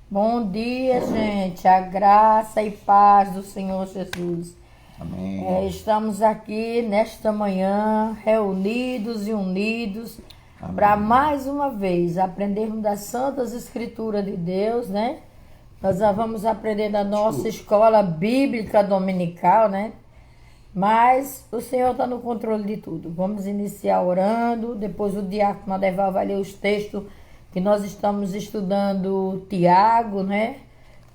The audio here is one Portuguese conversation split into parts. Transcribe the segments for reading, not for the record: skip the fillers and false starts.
Bom dia, gente. A graça e paz do Senhor Jesus. Amém. Estamos aqui nesta manhã, reunidos e unidos, Amém. para mais uma vez aprendermos das Santas Escrituras de Deus, né? Nós já vamos aprender na nossa escola bíblica dominical, né? Mas o Senhor está no controle de tudo. Vamos iniciar orando, depois o diácono Adeval vai ler os textos que nós estamos estudando, Tiago, né?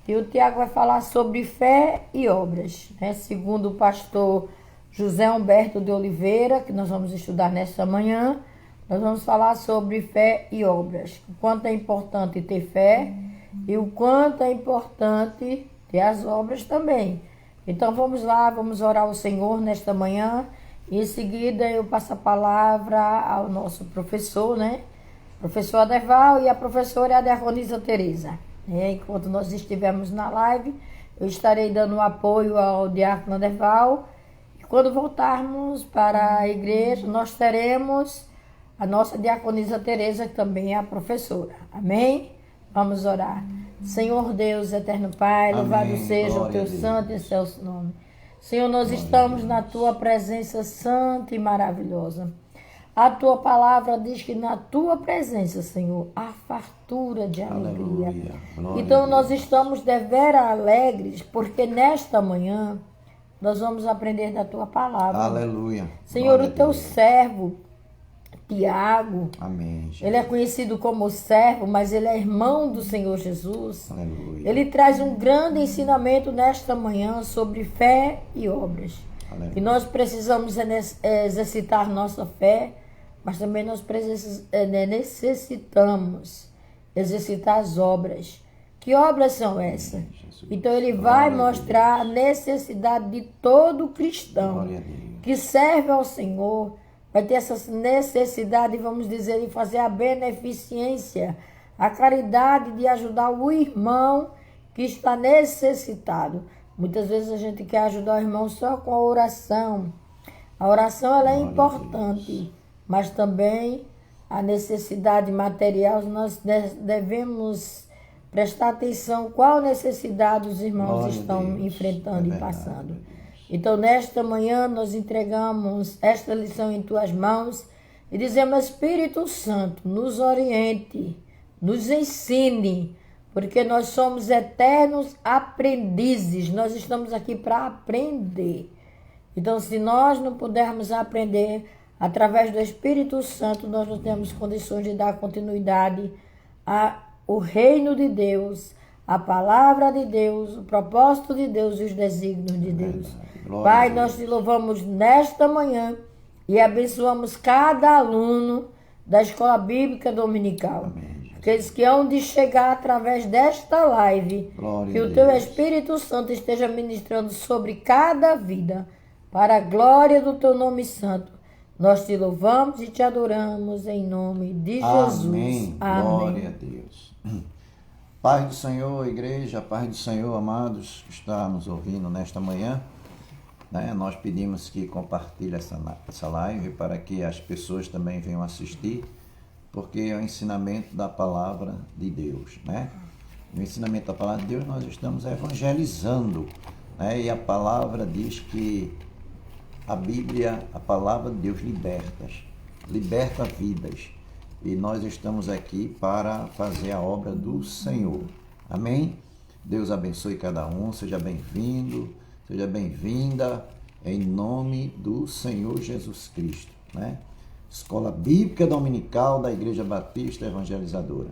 E o Tiago vai falar sobre fé e obras, né? Segundo o pastor José Humberto de Oliveira, que nós vamos estudar nesta manhã, nós vamos falar sobre fé e obras. O quanto é importante ter fé e o quanto é importante ter as obras também. Então vamos lá, vamos orar ao Senhor nesta manhã. E em seguida eu passo a palavra ao nosso professor, né? Professor Adeval e a professora Aderonisa Tereza. Enquanto nós estivermos na live, eu estarei dando apoio ao diácono Adeval. E quando voltarmos para a igreja, nós teremos a nossa diaconisa Tereza, que também é a professora. Amém? Vamos orar. Senhor Deus, eterno Pai, louvado seja o teu santo e excelso nome. Senhor, nós estamos na tua presença santa e maravilhosa. A tua palavra diz que na tua presença, Senhor, há fartura de alegria. Então nós estamos deveras alegres, porque nesta manhã nós vamos aprender da tua palavra. Aleluia. Senhor, o teu servo, Tiago, amém, Jesus. Ele é conhecido como servo, mas ele é irmão do Senhor Jesus. Aleluia. Ele traz um grande ensinamento nesta manhã sobre fé e obras. Aleluia. E nós precisamos exercitar nossa fé, mas também nós necessitamos exercitar as obras. Que obras são essas? Então ele vai mostrar a necessidade de todo cristão que serve ao Senhor, vai ter essa necessidade, vamos dizer, de fazer a beneficência, a caridade de ajudar o irmão que está necessitado. Muitas vezes a gente quer ajudar o irmão só com a oração. A oração ela é importante, mas também a necessidade material, nós devemos prestar atenção qual necessidade os irmãos estão enfrentando e passando. Então, nesta manhã, nós entregamos esta lição em tuas mãos e dizemos, Espírito Santo, nos oriente, nos ensine, porque nós somos eternos aprendizes, nós estamos aqui para aprender. Então, se nós não pudermos aprender através do Espírito Santo, nós não temos condições de dar continuidade ao reino de Deus, a palavra de Deus, o propósito de Deus e os desígnios de Deus. Pai, nós te louvamos nesta manhã e abençoamos cada aluno da Escola Bíblica Dominical. Amém. Aqueles que hão de chegar através desta live, que o teu Espírito Santo esteja ministrando sobre cada vida, para a glória do teu nome santo. Nós te louvamos e te adoramos em nome de Jesus. Amém. Glória a Deus. Paz do Senhor, igreja, paz do Senhor, amados, que está nos ouvindo nesta manhã. Nós pedimos que compartilhe essa live para que as pessoas também venham assistir, porque é o ensinamento da palavra de Deus. No ensinamento da palavra de Deus nós estamos evangelizando. E a palavra diz que a Bíblia, a palavra de Deus liberta vidas. E nós estamos aqui para fazer a obra do Senhor. Amém? Deus abençoe cada um, seja bem-vindo, seja bem-vinda, em nome do Senhor Jesus Cristo. Escola Bíblica Dominical da Igreja Batista Evangelizadora.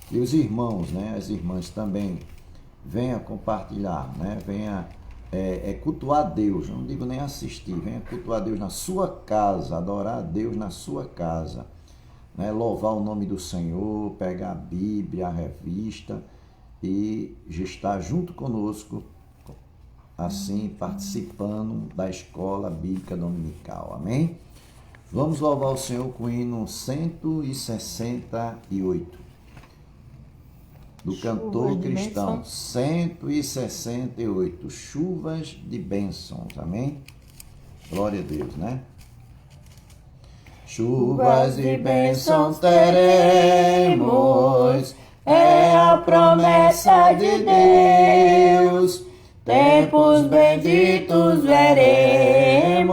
E os irmãos, as irmãs também, venha compartilhar, venha cultuar a Deus, não digo nem assistir, venha cultuar a Deus na sua casa, adorar a Deus na sua casa, louvar o nome do Senhor, pegar a Bíblia, a revista e estar junto conosco, assim, participando da Escola Bíblica Dominical. Amém? Vamos louvar o Senhor com o hino 168. Do cantor cristão, 168, chuvas de bênçãos, amém? Glória a Deus, Chuvas de bênçãos teremos, é a promessa de Deus. Tempos benditos veremos,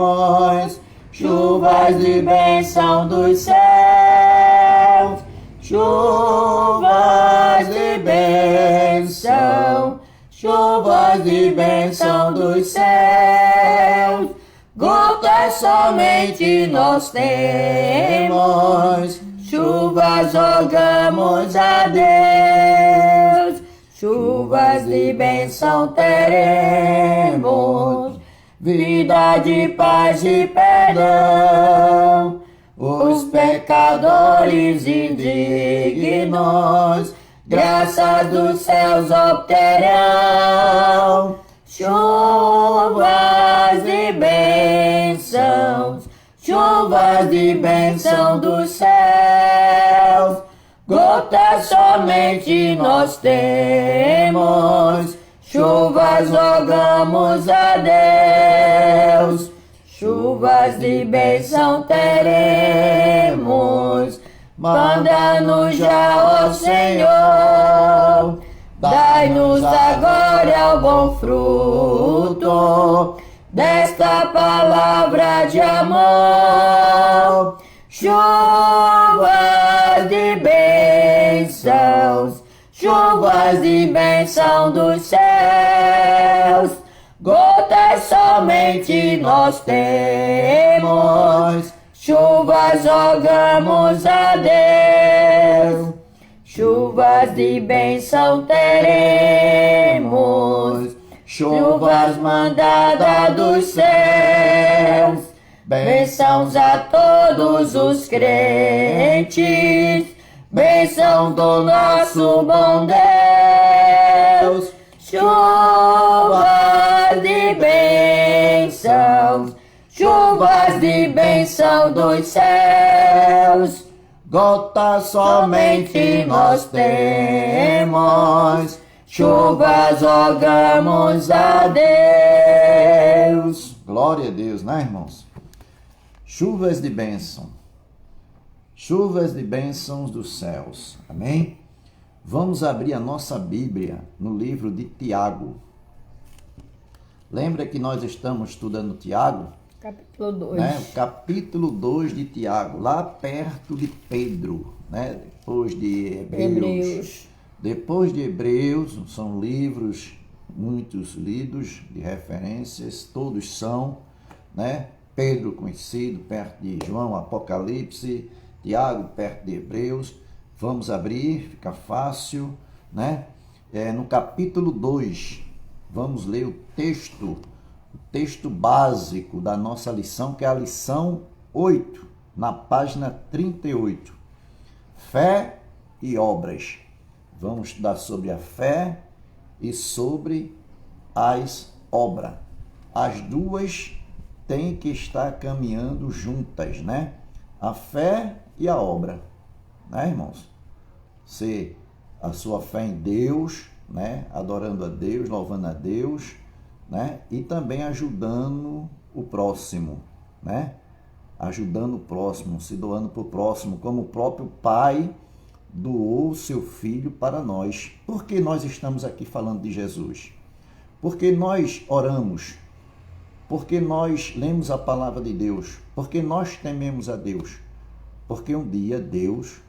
chuvas de bênção dos céus, chuvas de bênção, chuvas de bênção dos céus. Gotas somente nós temos, chuvas rogamos a Deus. Chuvas de bênção teremos, vida de paz e perdão. Os pecadores indignos, graças dos céus obterão. Chuvas de bênçãos, chuvas de bênção dos céus. Gotas somente nós temos, chuvas rogamos a Deus. Chuvas de bênção teremos, manda-nos já, ó Senhor. Dai-nos agora o bom fruto desta palavra de amor. Chuvas de bênçãos, chuvas de bênção dos céus. Gotas somente nós temos, chuvas rogamos a Deus. Chuvas de bênção teremos, chuvas mandadas dos céus. Bênçãos a todos os crentes, bênção do nosso bom Deus. Chuvas de bênçãos, chuvas de bênção dos céus. Gotas somente nós temos, chuvas rogamos a Deus. Glória a Deus, né, irmãos? Chuvas de bênção, chuvas de bênçãos dos céus, amém? Vamos abrir a nossa Bíblia no livro de Tiago. Lembra que nós estamos estudando Tiago? Capítulo 2. Né? capítulo 2 de Tiago, lá perto de Pedro, né? Depois de Hebreus. Depois de Hebreus, são livros, muitos lidos, de referências, todos são, né? Pedro conhecido, perto de João, Apocalipse, Tiago, perto de Hebreus. Vamos abrir, fica fácil, né? No capítulo 2, vamos ler o texto básico da nossa lição, que é a lição 8, na página 38. Fé e obras. Vamos estudar sobre a fé e sobre as obras. As duas têm que estar caminhando juntas, né? A fé e a obra, né, irmãos? A sua fé em Deus, né? Adorando a Deus, louvando a Deus, né? E também ajudando o próximo, né? Ajudando o próximo, se doando para o próximo, como o próprio Pai doou o seu Filho para nós. Por que nós estamos aqui falando de Jesus? Porque nós oramos, porque nós lemos a palavra de Deus, porque nós tememos a Deus, porque um dia Deus,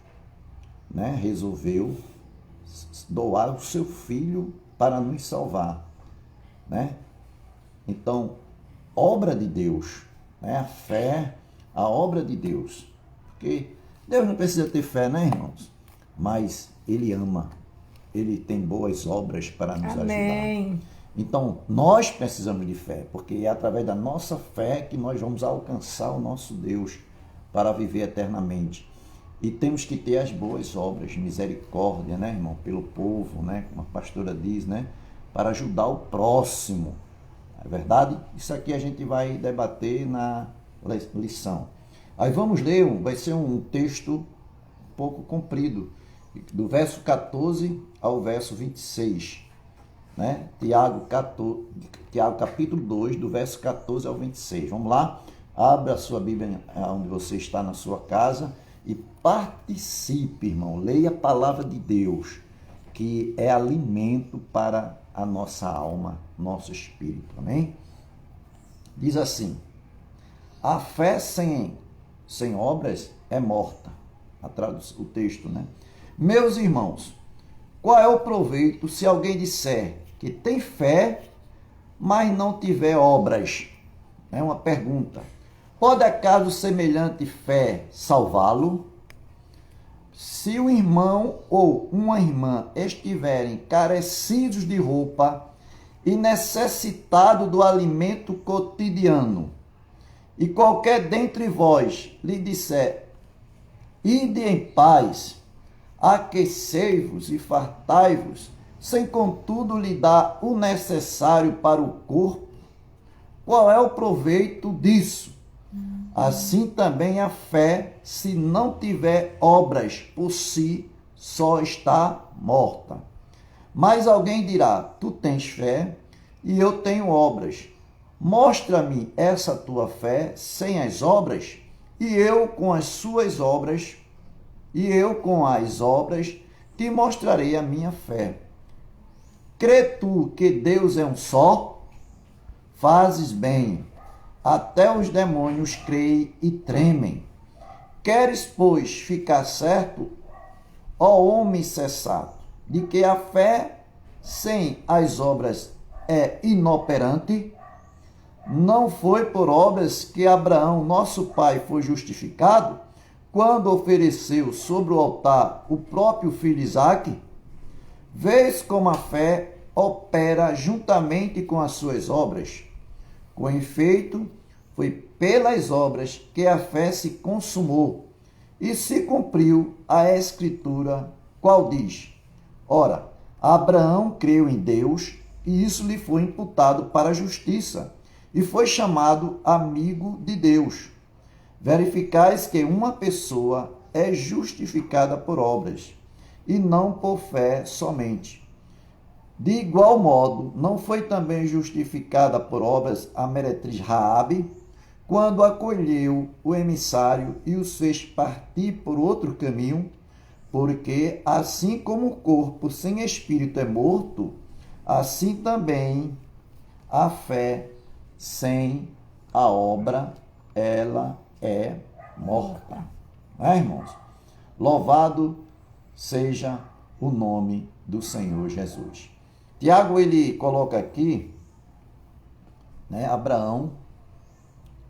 né, resolveu doar o seu Filho para nos salvar, né? Então, obra de Deus, né? A fé, a obra de Deus. Porque Deus não precisa ter fé, né, irmãos? Mas Ele ama, Ele tem boas obras para nos ajudar. Então, nós precisamos de fé, porque é através da nossa fé que nós vamos alcançar o nosso Deus para viver eternamente. E temos que ter as boas obras, misericórdia, né, irmão? Pelo povo, né? Como a pastora diz, né? Para ajudar o próximo. É verdade? Isso aqui a gente vai debater na lição. Aí vamos ler, vai ser um texto um pouco comprido, do verso 14 ao verso 26. Né? Tiago capítulo 2, do verso 14 ao 26. Vamos lá? Abra a sua Bíblia onde você está na sua casa e participe, irmão. Leia a palavra de Deus. que é alimento para a nossa alma, nosso espírito, amém? Diz assim: a fé sem obras é morta. O texto, né? Meus irmãos, qual é o proveito se alguém disser que tem fé, mas não tiver obras? É uma pergunta. Pode acaso semelhante fé salvá-lo? Se um irmão ou uma irmã estiverem carecidos de roupa e necessitados do alimento cotidiano, e qualquer dentre vós lhe disser: ide em paz, aquecei-vos e fartai-vos, sem contudo lhe dar o necessário para o corpo, qual é o proveito disso? Assim também a fé, se não tiver obras por si, só está morta. Mas alguém dirá: tu tens fé e eu tenho obras. Mostra-me essa tua fé sem as obras, e eu com as obras te mostrarei a minha fé. Crê tu que Deus é um só? Fazes bem. Até os demônios creem e tremem. Queres, pois, ficar certo, ó homem sensato, de que a fé sem as obras é inoperante? Não foi por obras que Abraão, nosso pai, foi justificado, quando ofereceu sobre o altar o próprio filho Isaque? Vês como a fé opera juntamente com as suas obras? Com efeito, foi pelas obras que a fé se consumou e se cumpriu a Escritura, qual diz: ora, Abraão creu em Deus e isso lhe foi imputado para a justiça, e foi chamado amigo de Deus. Verificais que uma pessoa é justificada por obras, e não por fé somente. De igual modo, não foi também justificada por obras a meretriz Raabe, quando acolheu o emissário e os fez partir por outro caminho? Porque assim como o corpo sem espírito é morto, assim também a fé sem a obra, ela é morta. Irmãos? Louvado seja o nome do Senhor Jesus. Tiago, ele coloca aqui, Abraão,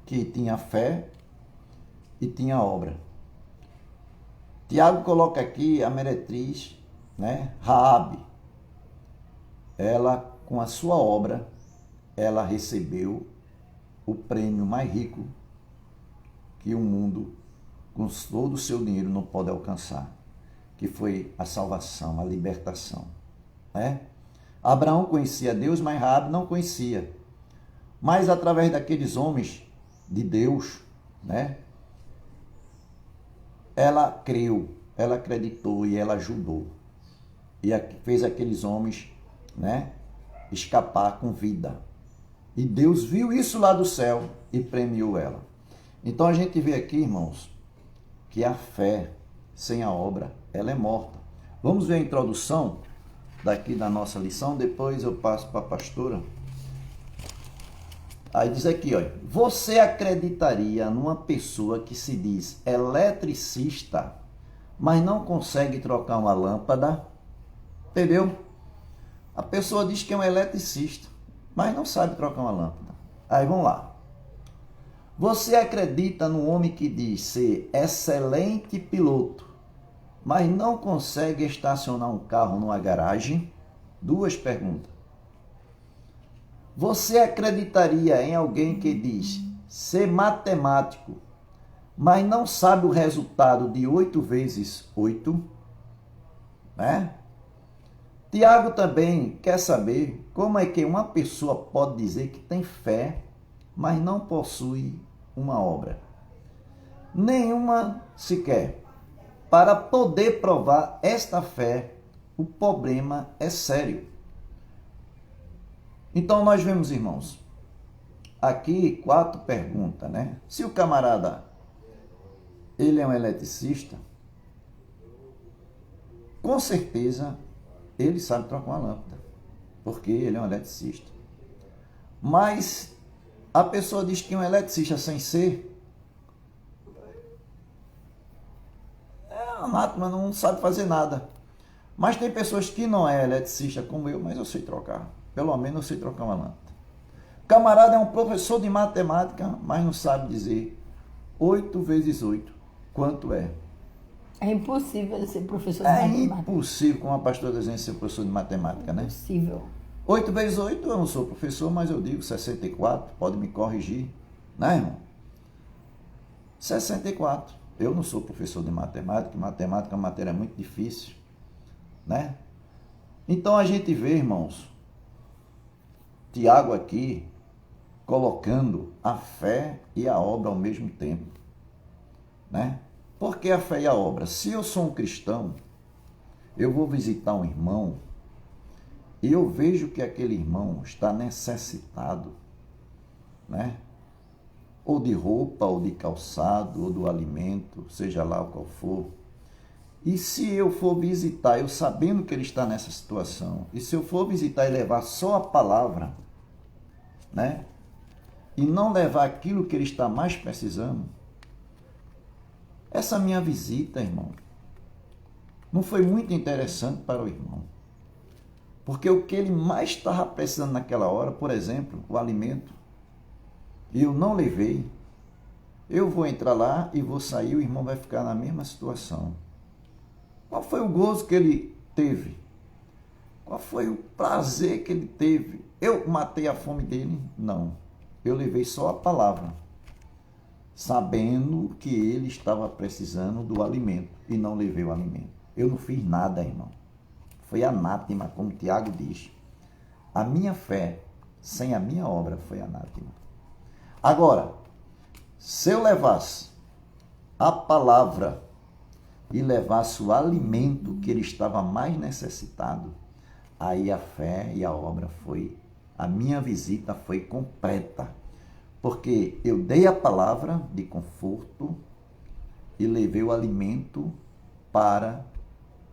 que tinha fé e tinha obra. Tiago coloca aqui a meretriz, Raabe. Ela, com a sua obra, ela recebeu o prêmio mais rico que o mundo, com todo o seu dinheiro, não pode alcançar, que foi a salvação, a libertação. Abraão conhecia Deus, mas Raabe não conhecia. Mas através daqueles homens de Deus, ela creu, ela acreditou e ela ajudou. E fez aqueles homens, escapar com vida. E Deus viu isso lá do céu e premiou ela. Então a gente vê aqui, irmãos, que a fé sem a obra, ela é morta. Vamos ver a introdução daqui da nossa lição, depois eu passo para a pastora. Aí diz aqui, você acreditaria numa pessoa que se diz eletricista, mas não consegue trocar uma lâmpada? Entendeu? A pessoa diz que é um eletricista, mas não sabe trocar uma lâmpada. Aí vamos lá. Você acredita num homem que diz ser excelente piloto, mas não consegue estacionar um carro numa garagem? Duas perguntas. Você acreditaria em alguém que diz ser matemático, mas não sabe o resultado de 8 vezes 8? Tiago também quer saber como é que uma pessoa pode dizer que tem fé, mas não possui uma obra. Nenhuma sequer. Para poder provar esta fé, o problema é sério. Então nós vemos, irmãos, aqui 4 perguntas, Se o camarada, ele é um eletricista, com certeza ele sabe trocar uma lâmpada, porque ele é um eletricista. Mas a pessoa diz que um eletricista sem ser mas não sabe fazer nada. Mas tem pessoas que não é eletricista como eu, mas eu sei trocar. Pelo menos eu sei trocar uma lâmpada. O camarada é um professor de matemática, mas não sabe dizer 8 vezes 8 quanto é. É impossível ele ser professor de matemática. É impossível, como a pastora dizendo, ser professor de matemática, né? Impossível. 8 vezes 8, eu não sou professor, mas eu digo 64, pode me corrigir, né, irmão? 64. Eu não sou professor de matemática, matemática é uma matéria muito difícil, né? Então a gente vê, irmãos, Tiago aqui colocando a fé e a obra ao mesmo tempo, né? Por que a fé e a obra? Se eu sou um cristão, eu vou visitar um irmão e eu vejo que aquele irmão está necessitado, né? Ou de roupa, ou de calçado, ou do alimento, seja lá qual for. E se eu for visitar, eu sabendo que ele está nessa situação, e se eu for visitar e levar só a palavra, né? E não levar aquilo que ele está mais precisando, essa minha visita, irmão, não foi muito interessante para o irmão. Porque o que ele mais estava precisando naquela hora, por exemplo, o alimento, e eu não levei, eu vou entrar lá e vou sair, o irmão vai ficar na mesma situação. Qual foi o gozo que ele teve? Qual foi o prazer que ele teve? Eu matei a fome dele? Não. Eu levei só a palavra, sabendo que ele estava precisando do alimento e não levei o alimento. Eu não fiz nada, irmão. Foi anátema, como Tiago diz. A minha fé sem a minha obra foi anátema. Agora, se eu levasse a palavra e levasse o alimento que ele estava mais necessitado, aí a fé e a obra a minha visita foi completa. Porque eu dei a palavra de conforto e levei o alimento para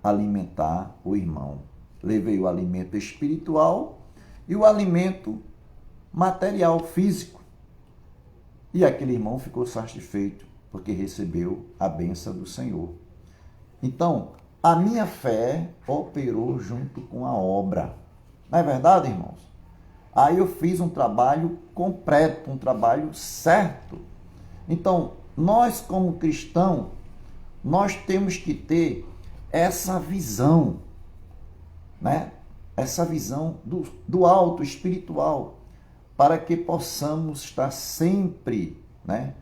alimentar o irmão. Levei o alimento espiritual e o alimento material, físico. E aquele irmão ficou satisfeito, porque recebeu a bênção do Senhor. Então, a minha fé operou junto com a obra. Não é verdade, irmãos? Aí eu fiz um trabalho completo, um trabalho certo. Então, nós como cristãos, nós temos que ter essa visão, né? Essa visão do alto espiritual, para que possamos estar sempre, né,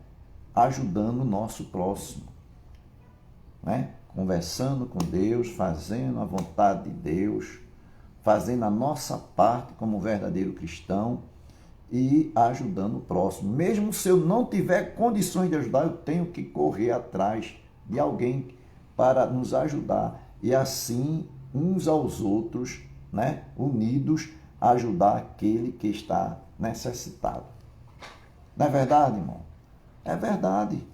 ajudando o nosso próximo, né? Conversando com Deus, fazendo a vontade de Deus, fazendo a nossa parte como verdadeiro cristão e ajudando o próximo. Mesmo se eu não tiver condições de ajudar, eu tenho que correr atrás de alguém para nos ajudar e assim uns aos outros, né, unidos, ajudar aquele que está necessitado. Não é verdade, irmão? É verdade.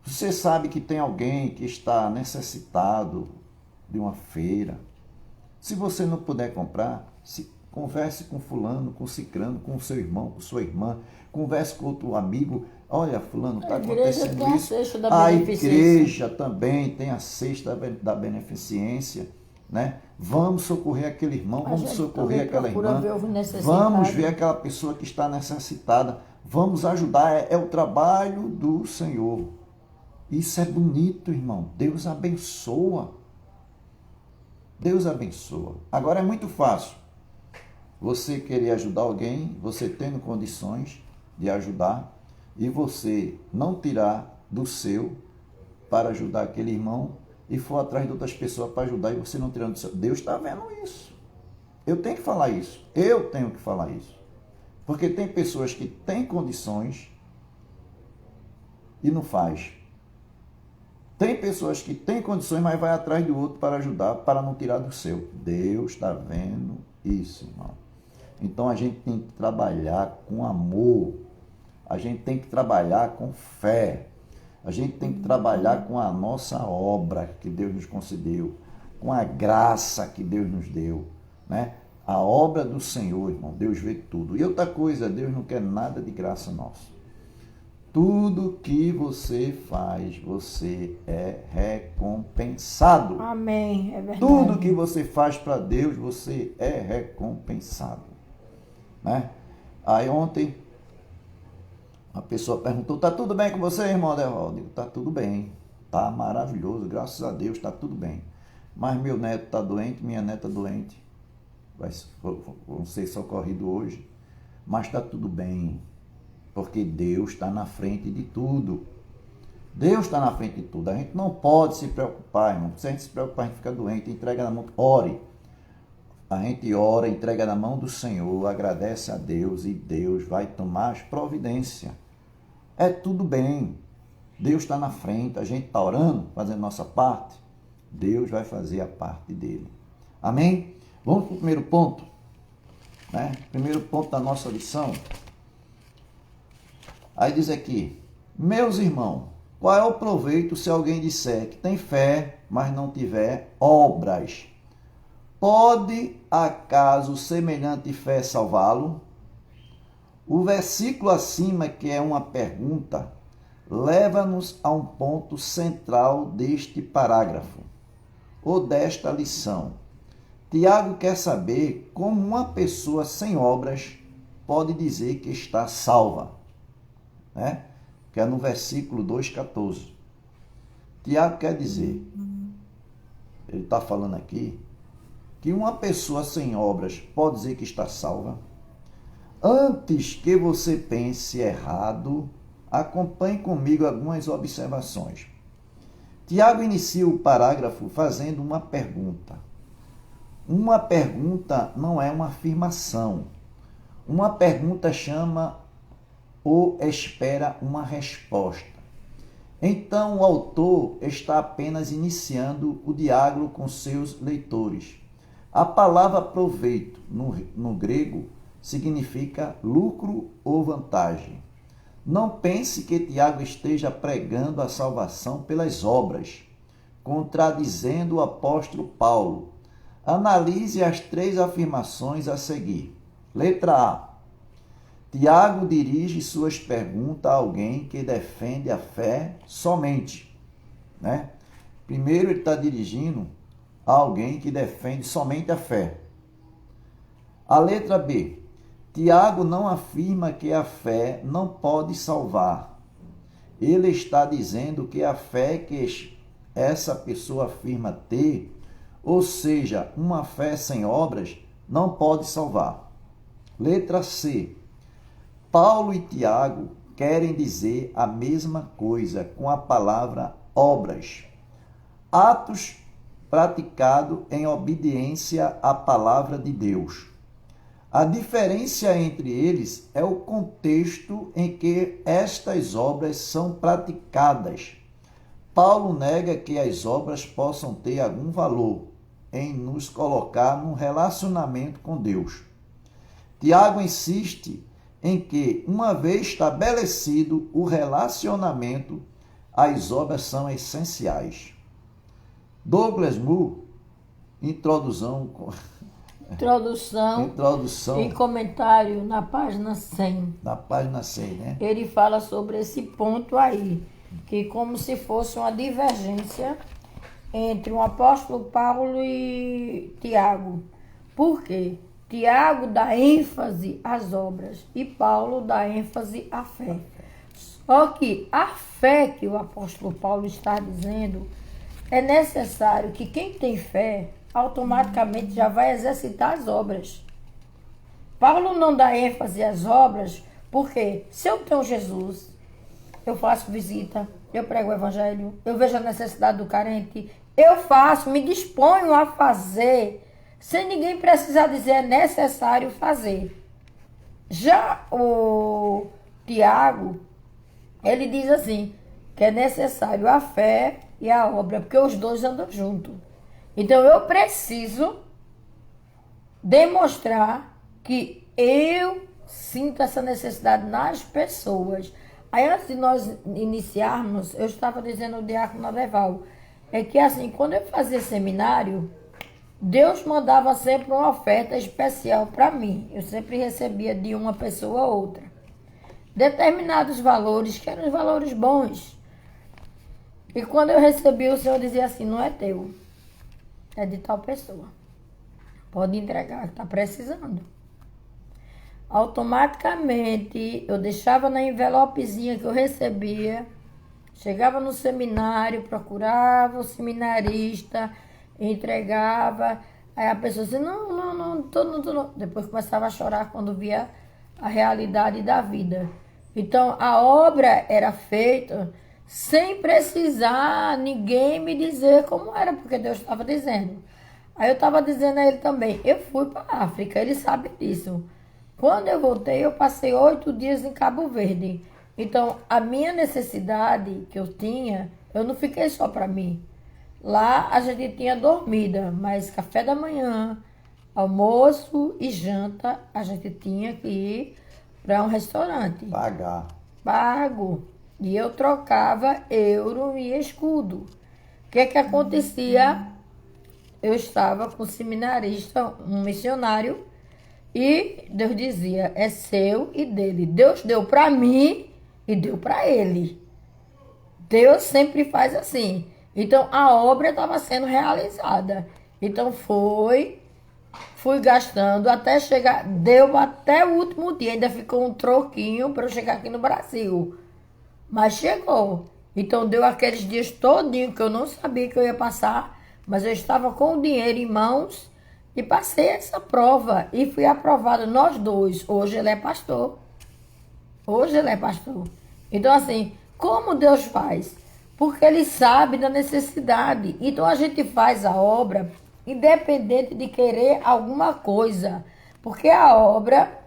Você sabe que tem alguém que está necessitado de uma feira. Se você não puder comprar, converse com fulano, com cicrano, com seu irmão, com sua irmã, converse com outro amigo. Olha, fulano, está acontecendo isso. A igreja também tem a cesta da beneficência, né? Vamos socorrer aquele irmão, vamos socorrer aquela irmã, vamos ver aquela pessoa que está necessitada, vamos ajudar, é o trabalho do Senhor. Isso é bonito, irmão. Deus abençoa. Deus abençoa. Agora é muito fácil você querer ajudar alguém, você tendo condições de ajudar, e você não tirar do seu para ajudar aquele irmão e for atrás de outras pessoas para ajudar e você não tirando do seu. Deus está vendo isso. Eu tenho que falar isso. Eu tenho que falar isso. Porque tem pessoas que têm condições e não faz. Tem pessoas que têm condições, mas vai atrás do outro para ajudar, para não tirar do seu. Deus está vendo isso, irmão. Então a gente tem que trabalhar com amor. A gente tem que trabalhar com fé. A gente tem que trabalhar com a nossa obra que Deus nos concedeu. com a graça que Deus nos deu, né? A obra do Senhor, irmão, Deus vê tudo. E outra coisa, Deus não quer nada de graça nossa. Tudo que você faz, você é recompensado. Amém, é verdade. Tudo que você faz para Deus, você é recompensado, né? Aí ontem, uma pessoa perguntou, tá tudo bem com você, irmão Adelval? Eu digo, tá tudo bem, tá maravilhoso, graças a Deus, tá tudo bem. Mas meu neto tá doente, minha neta doente, vão ser socorridos hoje, mas tá tudo bem, porque Deus está na frente de tudo. Deus está na frente de tudo. A gente não pode se preocupar, irmão. Se a gente se preocupar, a gente fica doente, entrega na mão, ore. A gente ora, entrega na mão do Senhor, agradece a Deus e Deus vai tomar as providências. É tudo bem. Deus está na frente, a gente está orando, fazendo nossa parte. Deus vai fazer a parte dele. Amém? Vamos para o primeiro ponto, né? Primeiro ponto da nossa lição. Aí diz aqui, meus irmãos, qual é o proveito se alguém disser que tem fé, mas não tiver obras? Pode acaso semelhante fé salvá-lo? O versículo acima, que é uma pergunta, leva-nos a um ponto central deste parágrafo, ou desta lição. Tiago quer saber como uma pessoa sem obras pode dizer que está salva, né? Que é no versículo 2,14. Tiago quer dizer, ele está falando aqui, que uma pessoa sem obras pode dizer que está salva. Antes que você pense errado, acompanhe comigo algumas observações. Tiago inicia o parágrafo fazendo uma pergunta. Uma pergunta não é uma afirmação. Uma pergunta chama ou espera uma resposta. Então, o autor está apenas iniciando o diálogo com seus leitores. A palavra proveito, no grego, significa lucro ou vantagem. Não pense que Tiago esteja pregando a salvação pelas obras, contradizendo o apóstolo Paulo. Analise as 3 afirmações a seguir. Letra A. Tiago dirige suas perguntas a alguém que defende a fé somente, né? Primeiro, ele está dirigindo a alguém que defende somente a fé. A letra B. Tiago não afirma que a fé não pode salvar. Ele está dizendo que a fé que essa pessoa afirma ter, ou seja, uma fé sem obras, não pode salvar. Letra C. Paulo e Tiago querem dizer a mesma coisa com a palavra obras. Atos praticados em obediência à palavra de Deus. A diferença entre eles é o contexto em que estas obras são praticadas. Paulo nega que as obras possam ter algum valor em nos colocar num relacionamento com Deus. Tiago insiste em que, uma vez estabelecido o relacionamento, as obras são essenciais. Douglas Moo, introdução e comentário na página 100. Na página 100, né? Ele fala sobre esse ponto aí, que como se fosse uma divergência entre o apóstolo Paulo e Tiago. Por quê? Tiago dá ênfase às obras e Paulo dá ênfase à fé. Só que a fé que o apóstolo Paulo está dizendo, é necessário que quem tem fé automaticamente já vai exercitar as obras. Paulo não dá ênfase às obras porque se eu tenho Jesus, eu faço visita, eu prego o evangelho, eu vejo a necessidade do carente, eu faço, me disponho a fazer, sem ninguém precisar dizer é necessário fazer. Já o Tiago, ele diz assim, que é necessário a fé e a obra, porque os dois andam juntos. Então eu preciso demonstrar que eu sinto essa necessidade nas pessoas. Aí antes de nós iniciarmos, eu estava dizendo ao diácono Adeval, é que assim, quando eu fazia seminário, Deus mandava sempre uma oferta especial para mim. Eu sempre recebia de uma pessoa a outra. Determinados valores, que eram os valores bons. E quando eu recebi, o Senhor dizia assim, não é teu, é de tal pessoa. Pode entregar, está precisando. Automaticamente, eu deixava na envelopezinha que eu recebia, chegava no seminário, procurava o seminarista, entregava. Aí a pessoa dizia, não, tô não. Depois começava a chorar quando via a realidade da vida. Então, a obra era feita sem precisar ninguém me dizer como era, porque Deus estava dizendo. Aí eu estava dizendo a ele também, eu fui para a África, ele sabe disso. Quando eu voltei, eu passei 8 dias em Cabo Verde. Então, a minha necessidade que eu tinha, eu não fiquei só para mim. Lá a gente tinha dormida, mas café da manhã, almoço e janta, a gente tinha que ir para um restaurante. Pago. E eu trocava euro e escudo. O que acontecia? Eu estava com um seminarista, um missionário, e Deus dizia, é seu e dele. Deus deu para mim e deu para ele. Deus sempre faz assim. Então, a obra estava sendo realizada. Então, fui gastando até chegar, deu até o último dia. Ainda ficou um troquinho para eu chegar aqui no Brasil. Mas chegou. Então, deu aqueles dias todinho que eu não sabia que eu ia passar, mas eu estava com o dinheiro em mãos e passei essa prova e fui aprovado nós dois. Hoje ele é pastor. Então, assim, como Deus faz? Porque ele sabe da necessidade. Então, a gente faz a obra independente de querer alguma coisa. Porque a obra,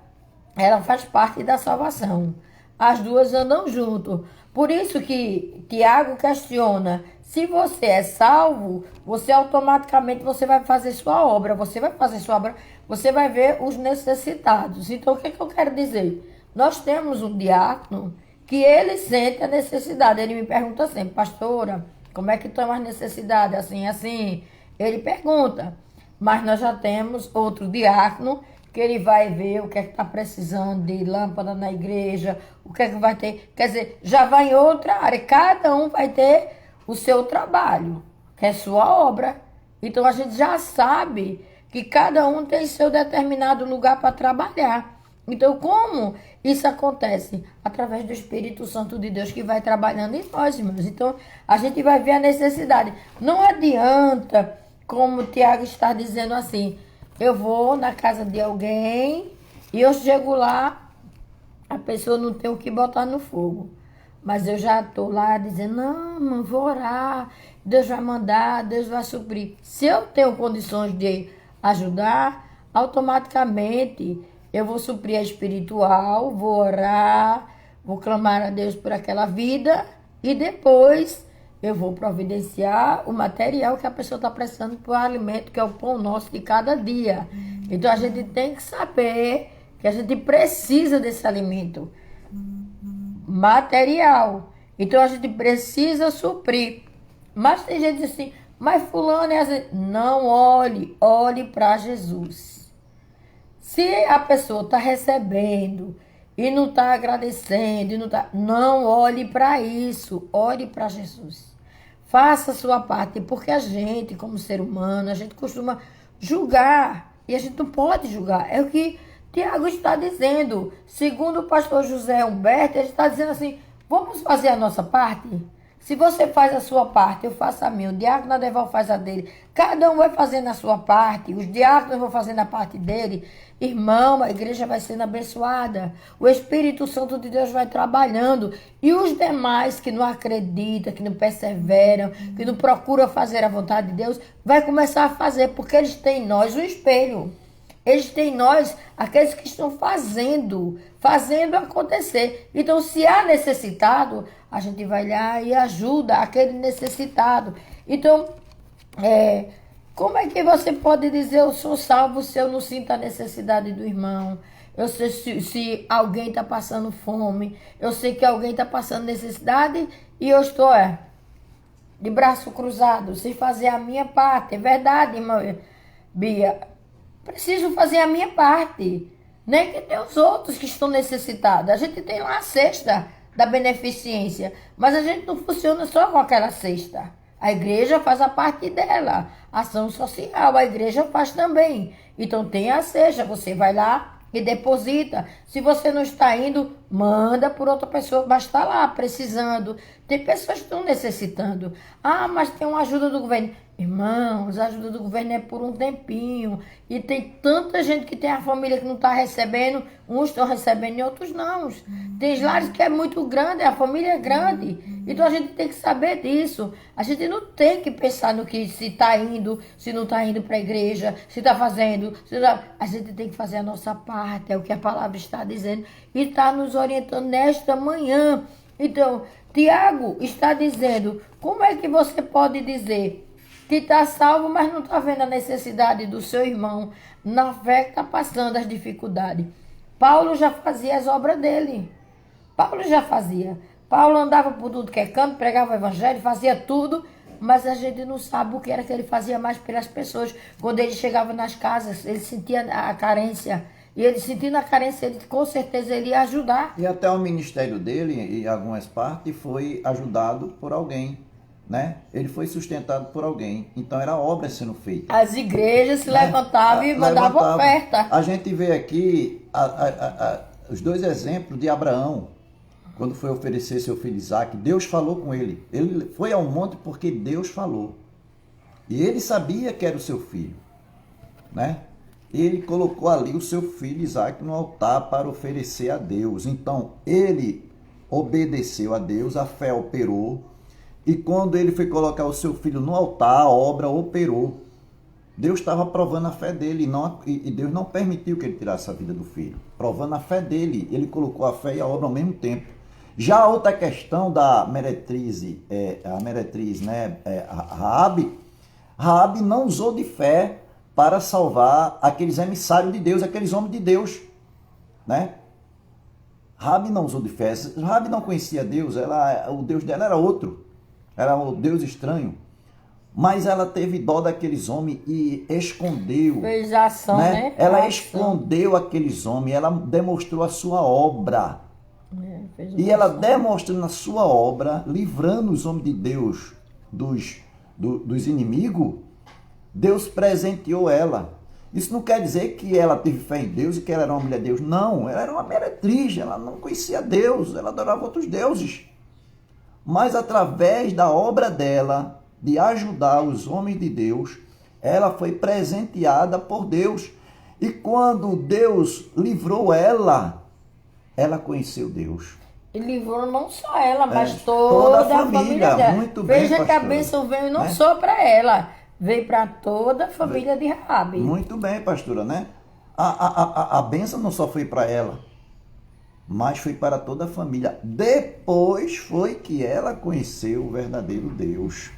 ela faz parte da salvação. As duas andam junto. Por isso que Tiago questiona, se você é salvo, você automaticamente vai fazer sua obra. Você vai ver os necessitados. Então, o que eu quero dizer? Nós temos um diácono que ele sente a necessidade. Ele me pergunta sempre, pastora, como é que estão as necessidades? Assim. Ele pergunta. Mas nós já temos outro diácono que ele vai ver o que é que está precisando de lâmpada na igreja, o que é que vai ter. Quer dizer, já vai em outra área. Cada um vai ter o seu trabalho, que é sua obra. Então, a gente já sabe que cada um tem seu determinado lugar para trabalhar. Então, como isso acontece? Através do Espírito Santo de Deus que vai trabalhando em nós, irmãos. Então, a gente vai ver a necessidade. Não adianta, como o Tiago está dizendo assim, eu vou na casa de alguém e eu chego lá, a pessoa não tem o que botar no fogo. Mas eu já estou lá dizendo, não vou orar, Deus vai mandar, Deus vai suprir. Se eu tenho condições de ajudar, automaticamente eu vou suprir a espiritual, vou orar, vou clamar a Deus por aquela vida e depois eu vou providenciar o material que a pessoa está precisando para o alimento, que é o pão nosso de cada dia. Então, a gente tem que saber que a gente precisa desse alimento material. Então, a gente precisa suprir. Mas tem gente assim, mas fulano é assim. Não olhe para Jesus. Se a pessoa está recebendo e não está agradecendo, não olhe para isso, olhe para Jesus. Faça a sua parte, porque a gente, como ser humano, a gente costuma julgar, e a gente não pode julgar. É o que Tiago está dizendo. Segundo o pastor José Humberto, ele está dizendo assim, vamos fazer a nossa parte? Se você faz a sua parte, eu faço a minha, o diácono Adeval faz a dele, cada um vai fazendo a sua parte, os diáconos vão fazendo a parte dele, irmão, a igreja vai sendo abençoada, o Espírito Santo de Deus vai trabalhando, e os demais que não acreditam, que não perseveram, que não procuram fazer a vontade de Deus, vai começar a fazer, porque eles têm em nós o espelho. Eles têm em nós aqueles que estão fazendo acontecer. Então, se há necessitado, a gente vai lá e ajuda aquele necessitado. Então, como é que você pode dizer eu sou salvo se eu não sinto a necessidade do irmão? Eu sei se alguém está passando fome, eu sei que alguém está passando necessidade e eu estou de braço cruzado, sem fazer a minha parte. É verdade, irmã Bia. Preciso fazer a minha parte. Nem que tem os outros que estão necessitados. A gente tem lá a cesta da beneficência, mas a gente não funciona só com aquela cesta. A igreja faz a parte dela. Ação social, a igreja faz também. Então tem a cesta, você vai lá e deposita. Se você não está indo, manda por outra pessoa, mas está lá precisando. Tem pessoas que estão necessitando. Ah, mas tem uma ajuda do governo. Irmãos, a ajuda do governo é por um tempinho. E tem tanta gente que tem a família que não está recebendo. Uns estão recebendo e outros não. Tem lares que é muito grande, a família é grande. Então a gente tem que saber disso. A gente não tem que pensar no que se está indo, se não está indo para a igreja, se está fazendo. A gente tem que fazer a nossa parte, é o que a palavra está dizendo. E está nos orientando nesta manhã. Então, Tiago está dizendo, como é que você pode dizer que está salvo, mas não está vendo a necessidade do seu irmão na fé que está passando as dificuldades? Paulo já fazia as obras dele. Paulo já fazia. Paulo andava por tudo que é canto, pregava o evangelho, fazia tudo, mas a gente não sabe o que era que ele fazia mais pelas pessoas. Quando ele chegava nas casas, ele sentia a carência. E ele sentindo a carência, ele, com certeza ele ia ajudar. E até o ministério dele, em algumas partes, foi ajudado por alguém, né? Ele foi sustentado por alguém. Então era obra sendo feita. As igrejas se levantavam e mandavam oferta. A gente vê aqui os dois exemplos de Abraão. Quando foi oferecer seu filho Isaque, Deus falou com ele. Ele foi ao monte porque Deus falou. E ele sabia que era o seu filho, né? Ele colocou ali o seu filho Isaque no altar para oferecer a Deus. Então, ele obedeceu a Deus, a fé operou. E quando ele foi colocar o seu filho no altar, a obra operou. Deus estava provando a fé dele e Deus não permitiu que ele tirasse a vida do filho. Provando a fé dele, ele colocou a fé e a obra ao mesmo tempo. Já a outra questão da meretriz, Raabe não usou de fé para salvar aqueles emissários de Deus, aqueles homens de Deus, né? Raabe não usou de fé. Raabe não conhecia Deus, o Deus dela era outro, era o Deus estranho. Mas ela teve dó daqueles homens e escondeu. Fez ação, né? Ela escondeu aqueles homens, ela demonstrou a sua obra. E ela demonstrando a sua obra, livrando os homens de Deus dos inimigos, Deus presenteou ela. Isso não quer dizer que ela teve fé em Deus e que ela era uma mulher de Deus. Não, ela era uma meretriz, ela não conhecia Deus, ela adorava outros deuses. Mas através da obra dela, de ajudar os homens de Deus, ela foi presenteada por Deus. E quando Deus livrou ela conheceu Deus. E livrou não só ela, mas toda a família dela. Muito bem, veja que a bênção veio não só para ela, veio para toda a família de Raabe. Muito bem, pastora, né? A bênção não só foi para ela, mas foi para toda a família. Depois foi que ela conheceu o verdadeiro Deus,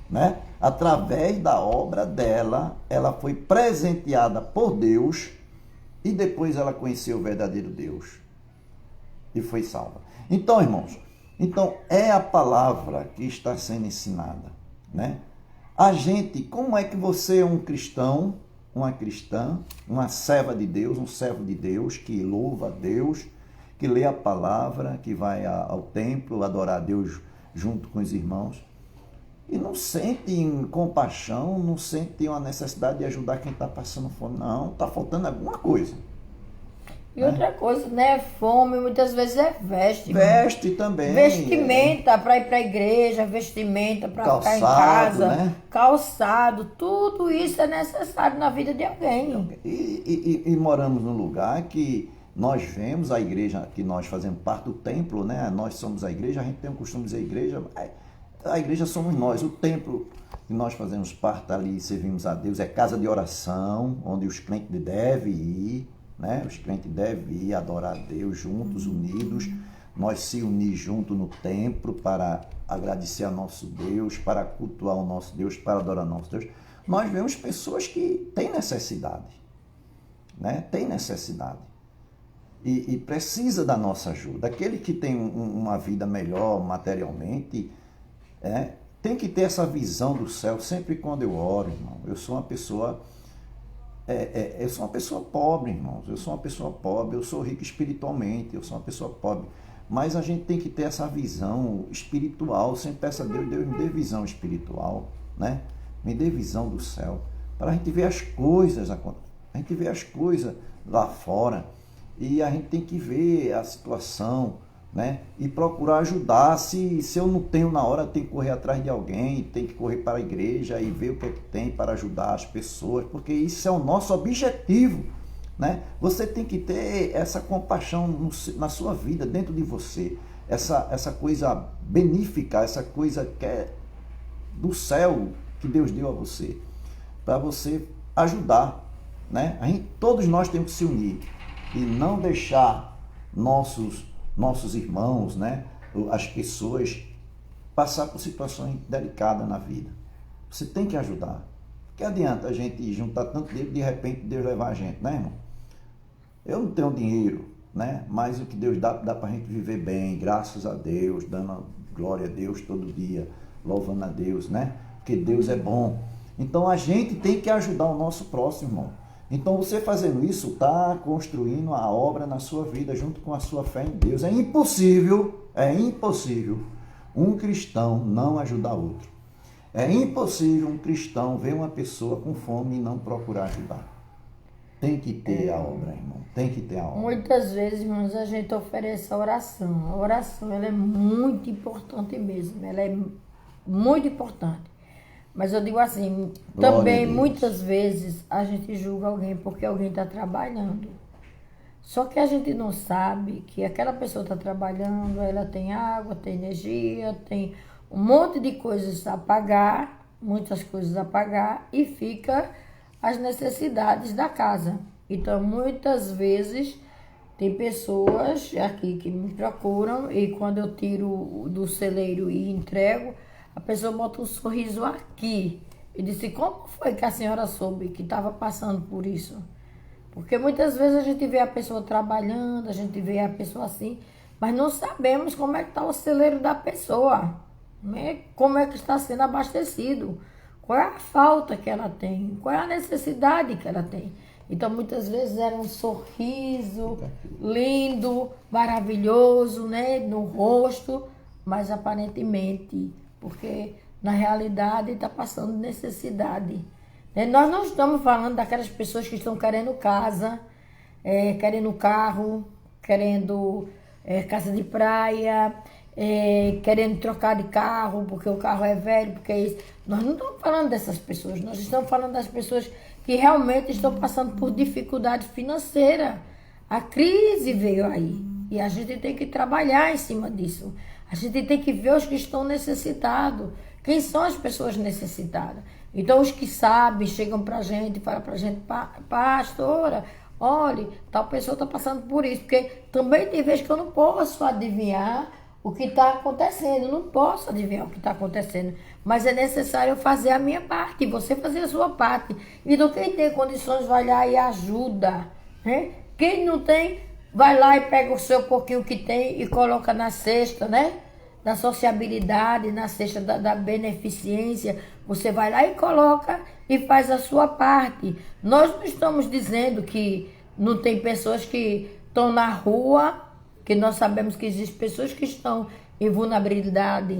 né? Através da obra dela, ela foi presenteada por Deus e depois ela conheceu o verdadeiro Deus e foi salva. Então, irmãos, é a palavra que está sendo ensinada, né? A gente, como é que você é um cristão, uma cristã, uma serva de Deus, um servo de Deus, que louva a Deus, que lê a palavra, que vai ao templo adorar a Deus junto com os irmãos, e não sente compaixão, não sente uma necessidade de ajudar quem está passando fome? Não, está faltando alguma coisa. E outra coisa, né? Fome muitas vezes é veste. Veste também. Vestimenta para ir para a igreja, vestimenta para ficar em casa, né? Calçado, tudo isso é necessário na vida de alguém. E moramos num lugar que nós vemos a igreja, que nós fazemos parte do templo, né? Nós somos a igreja, a gente tem o costume de dizer igreja, a igreja somos nós, o templo que nós fazemos parte ali, servimos a Deus, é casa de oração, onde os crentes devem ir, né? Os crentes devem ir adorar a Deus juntos, unidos, nós se unir junto no templo para agradecer a nosso Deus, para cultuar o nosso Deus, para adorar o nosso Deus. Nós vemos pessoas que têm necessidade, né? Tem necessidade e precisa da nossa ajuda. Aquele que tem uma vida melhor materialmente, tem que ter essa visão do céu sempre quando eu oro, irmão. Eu sou uma pessoa pobre, irmãos. Eu sou uma pessoa pobre, eu sou rico espiritualmente, eu sou uma pessoa pobre. Mas a gente tem que ter essa visão espiritual. Sempre peço a Deus, Deus me dê visão espiritual, né? Me dê visão do céu, para a gente ver as coisas, a gente vê as coisas lá fora, e a gente tem que ver a situação, né? E procurar ajudar. Se eu não tenho na hora, tem que correr atrás de alguém, tem que correr para a igreja e ver o que é que tem para ajudar as pessoas, porque isso é o nosso objetivo, né? Você tem que ter essa compaixão na sua vida, dentro de você, essa coisa benéfica, essa coisa que é do céu que Deus deu a você, para você ajudar, né? Todos nós temos que se unir e não deixar nossos irmãos, né, as pessoas, passar por situações delicadas na vida. Você tem que ajudar. Que adianta a gente juntar tanto dinheiro e de repente Deus levar a gente, né, irmão? Eu não tenho dinheiro, né, mas o que Deus dá para a gente viver bem, graças a Deus, dando glória a Deus todo dia, louvando a Deus, né? Porque Deus é bom. Então a gente tem que ajudar o nosso próximo, irmão. Então você fazendo isso está construindo a obra na sua vida junto com a sua fé em Deus. É impossível um cristão não ajudar outro. É impossível um cristão ver uma pessoa com fome e não procurar ajudar. Tem que ter a obra, irmão. Tem que ter a obra. Muitas vezes, irmãos, a gente oferece a oração. A oração, ela é muito importante mesmo. Ela é muito importante. Mas eu digo assim, também muitas vezes a gente julga alguém porque alguém está trabalhando. Só que a gente não sabe que aquela pessoa está trabalhando, ela tem água, tem energia, tem um monte de coisas a pagar, muitas coisas a pagar, e fica as necessidades da casa. Então, muitas vezes, tem pessoas aqui que me procuram e quando eu tiro do celeiro e entrego, a pessoa bota um sorriso aqui. E disse, como foi que a senhora soube que estava passando por isso? Porque muitas vezes a gente vê a pessoa trabalhando, a gente vê a pessoa assim, mas não sabemos como é que está o celeiro da pessoa, né? Como é que está sendo abastecido, qual é a falta que ela tem, qual é a necessidade que ela tem. Então, muitas vezes era um sorriso lindo, maravilhoso, né, no rosto, mas aparentemente... porque na realidade está passando necessidade. Nós não estamos falando daquelas pessoas que estão querendo casa, querendo carro, querendo casa de praia, querendo trocar de carro porque o carro é velho, porque é isso. Nós não estamos falando dessas pessoas, nós estamos falando das pessoas que realmente estão passando por dificuldade financeira. A crise veio aí e a gente tem que trabalhar em cima disso. A gente tem que ver os que estão necessitados. Quem são as pessoas necessitadas? Então, os que sabem, chegam para a gente e falam para a gente, pastora, olha, tal pessoa está passando por isso. Porque também tem vezes que eu não posso adivinhar o que está acontecendo. Eu não posso adivinhar o que está acontecendo. Mas é necessário eu fazer a minha parte, e você fazer a sua parte. Então, quem tem condições vai lá e ajuda, né? Quem não tem... vai lá e pega o seu pouquinho que tem e coloca na cesta, né? Da sociabilidade, na cesta da beneficência. Você vai lá e coloca e faz a sua parte. Nós não estamos dizendo que não tem pessoas que estão na rua, que nós sabemos que existem pessoas que estão em vulnerabilidade,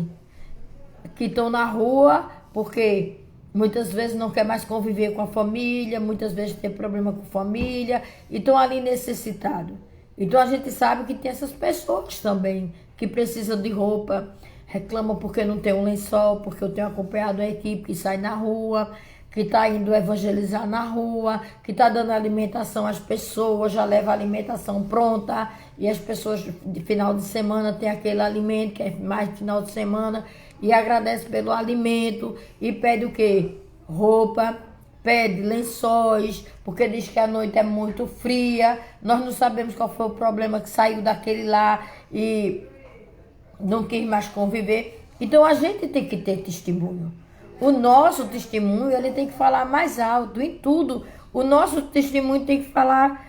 que estão na rua porque muitas vezes não quer mais conviver com a família, muitas vezes tem problema com a família e estão ali necessitados. Então a gente sabe que tem essas pessoas também que precisam de roupa, reclamam porque não tem um lençol, porque eu tenho acompanhado a equipe que sai na rua, que está indo evangelizar na rua, que está dando alimentação às pessoas, já leva a alimentação pronta, e as pessoas de final de semana têm aquele alimento que é mais de final de semana, e agradece pelo alimento, e pede o quê? Roupa, pede lençóis, porque diz que a noite é muito fria. Nós não sabemos qual foi o problema que saiu daquele lá e não quis mais conviver. Então a gente tem que ter testemunho. O nosso testemunho, ele tem que falar mais alto em tudo. O nosso testemunho tem que falar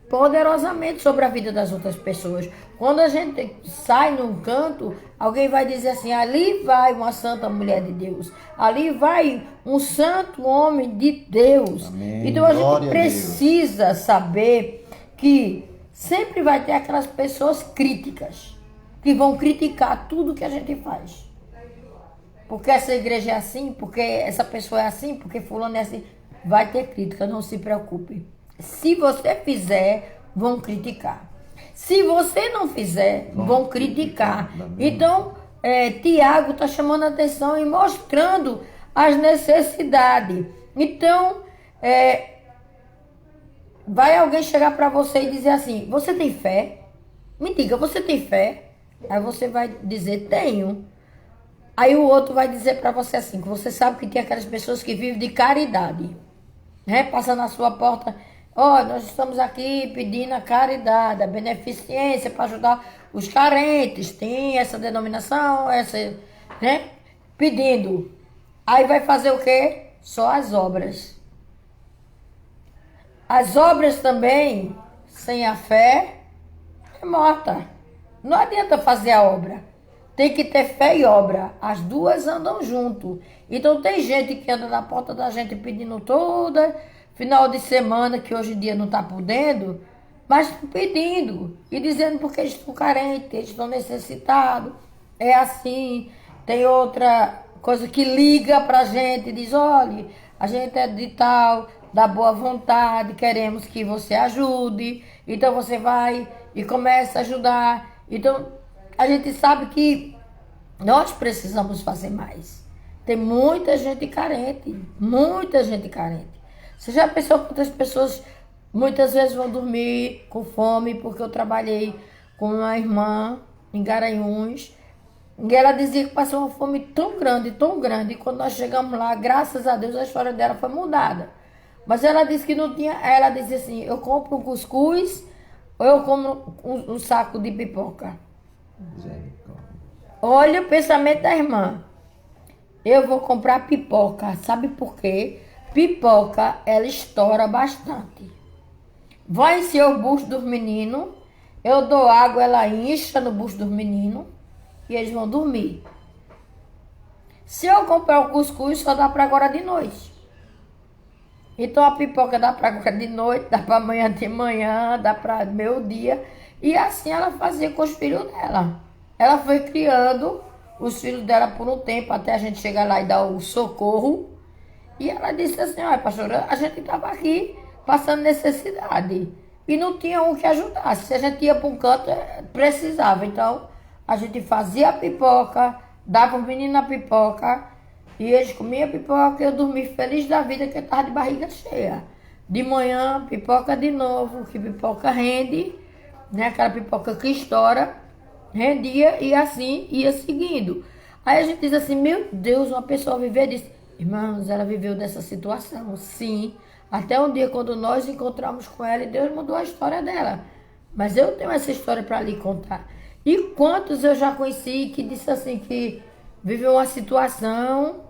poderosamente sobre a vida das outras pessoas. Quando a gente sai num canto, alguém vai dizer assim, ali vai uma santa mulher de Deus. Ali vai um santo homem de Deus. Amém. Então a Glória gente precisa saber que sempre vai ter aquelas pessoas críticas, que vão criticar tudo que a gente faz. Porque essa igreja é assim, porque essa pessoa é assim, porque fulano é assim. Vai ter crítica, não se preocupe. Se você fizer, vão criticar. Se você não fizer, vão criticar. Então, Tiago está chamando a atenção e mostrando as necessidades. Então, vai alguém chegar para você e dizer assim, você tem fé? Me diga, você tem fé? Aí você vai dizer, tenho. Aí o outro vai dizer para você assim, que você sabe que tem aquelas pessoas que vivem de caridade. Né? Passa na sua porta, nós estamos aqui pedindo a caridade, a beneficência para ajudar os carentes. Tem essa denominação, né? Pedindo. Aí vai fazer o quê? Só as obras. As obras também, sem a fé, é morta. Não adianta fazer a obra. Tem que ter fé e obra. As duas andam junto. Então tem gente que anda na porta da gente pedindo toda final de semana, que hoje em dia não está podendo, mas pedindo e dizendo porque eles estão carentes, eles estão necessitados. É assim. Tem outra coisa que liga pra gente e diz, olha, a gente é de tal, da boa vontade, queremos que você ajude. Então você vai e começa a ajudar. Então a gente sabe que nós precisamos fazer mais. Tem muita gente carente, muita gente carente. Você já pensou quantas pessoas muitas vezes vão dormir com fome, porque eu trabalhei com uma irmã em Garanhuns, e ela dizia que passou uma fome tão grande, e quando nós chegamos lá, graças a Deus, a história dela foi mudada. Mas ela disse que não tinha, ela dizia assim, eu compro um cuscuz ou eu como um saco de pipoca. Olha o pensamento da irmã. Eu vou comprar pipoca. Sabe por quê? Pipoca, ela estoura bastante. Vai encher o bucho dos meninos. Eu dou água, ela incha no bucho dos meninos. E eles vão dormir. Se eu comprar o cuscuz, só dá para agora de noite. Então a pipoca dá para agora de noite, dá para amanhã de manhã, dá para meio-dia. E assim ela fazia com os filhos dela. Ela foi criando os filhos dela por um tempo, até a gente chegar lá e dar o socorro. E ela disse assim, olha, pastora, a gente estava aqui passando necessidade. E não tinha um que ajudasse. Se a gente ia para um canto, precisava. Então, a gente fazia a pipoca, dava os meninos a pipoca, e eles comiam a pipoca e eu dormia feliz da vida, que eu estava de barriga cheia. De manhã, pipoca de novo, que pipoca rende, né? Aquela pipoca que estoura, rendia e assim ia seguindo. Aí a gente diz assim, meu Deus, uma pessoa viver disso. Irmãos, ela viveu dessa situação, sim. Até um dia quando nós encontramos com ela e Deus mudou a história dela. Mas eu tenho essa história para lhe contar. E quantos eu já conheci que disse assim que viveu uma situação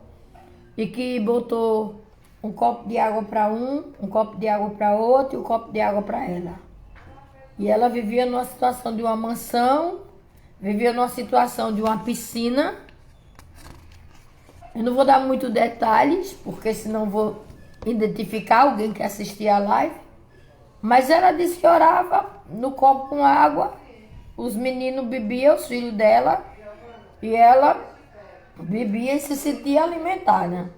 e que botou um copo de água para um copo de água para outro e um copo de água para ela. E ela vivia numa situação de uma mansão, vivia numa situação de uma piscina. Eu não vou dar muitos detalhes, porque senão vou identificar alguém que assistia a live. Mas ela disse que orava no copo com água, os meninos bebiam, os filhos dela, e ela bebia e se sentia alimentada.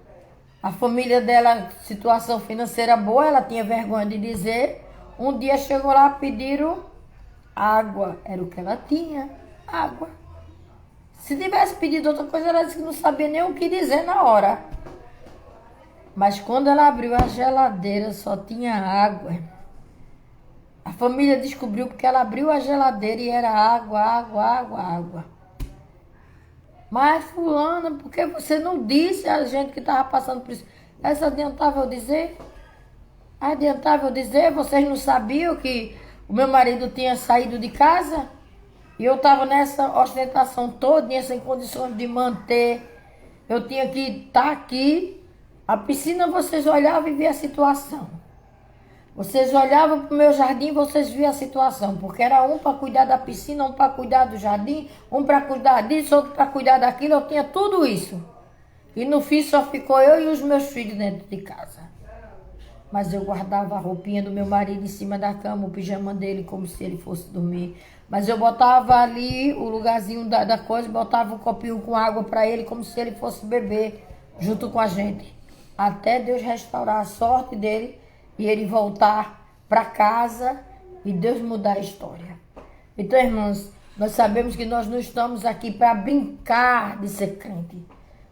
A família dela, situação financeira boa, ela tinha vergonha de dizer. Um dia chegou lá, pediram água, era o que ela tinha, água. Se tivesse pedido outra coisa, ela disse que não sabia nem o que dizer na hora. Mas quando ela abriu a geladeira, só tinha água. A família descobriu porque ela abriu a geladeira e era água, água, água, água. Mas fulana, por que você não disse a gente que estava passando por isso? Essa adiantava eu dizer? Adiantava eu dizer? Vocês não sabiam que o meu marido tinha saído de casa? E eu estava nessa ostentação toda, sem condições de manter. Eu tinha que estar aqui. A piscina, vocês olhavam e viam a situação. Vocês olhavam para o meu jardim, vocês viam a situação, porque era um para cuidar da piscina, um para cuidar do jardim, um para cuidar disso, outro para cuidar daquilo, eu tinha tudo isso. E no fim só ficou eu e os meus filhos dentro de casa. Mas eu guardava a roupinha do meu marido em cima da cama, o pijama dele, como se ele fosse dormir. Mas eu botava ali o lugarzinho da coisa, botava um copinho com água para ele, como se ele fosse beber junto com a gente. Até Deus restaurar a sorte dele e ele voltar para casa e Deus mudar a história. Então, irmãos, nós sabemos que nós não estamos aqui para brincar de ser crente.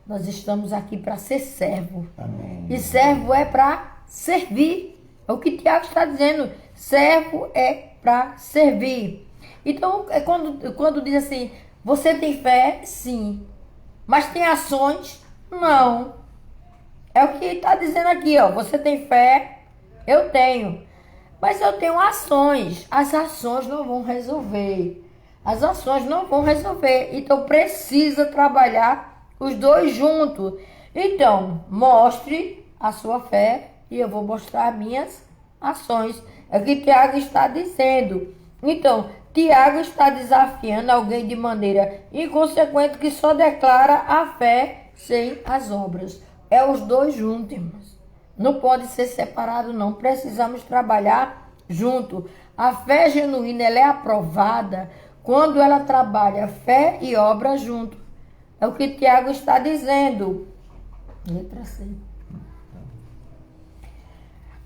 Nós estamos aqui para ser servo. Amém. E servo é para servir. É o que Tiago está dizendo. Servo é para servir. Então, é quando diz assim, você tem fé? Sim. Mas tem ações? Não. É o que está dizendo aqui, ó. Você tem fé? Eu tenho. Mas eu tenho ações. As ações não vão resolver. As ações não vão resolver. Então, precisa trabalhar os dois juntos. Então, mostre a sua fé e eu vou mostrar minhas ações. É o que Tiago está dizendo. Então, Tiago está desafiando alguém de maneira inconsequente que só declara a fé sem as obras. É os dois juntos, irmãos. Não pode ser separado, não. Precisamos trabalhar junto. A fé genuína, ela é aprovada quando ela trabalha fé e obra junto. É o que Tiago está dizendo. Letra C.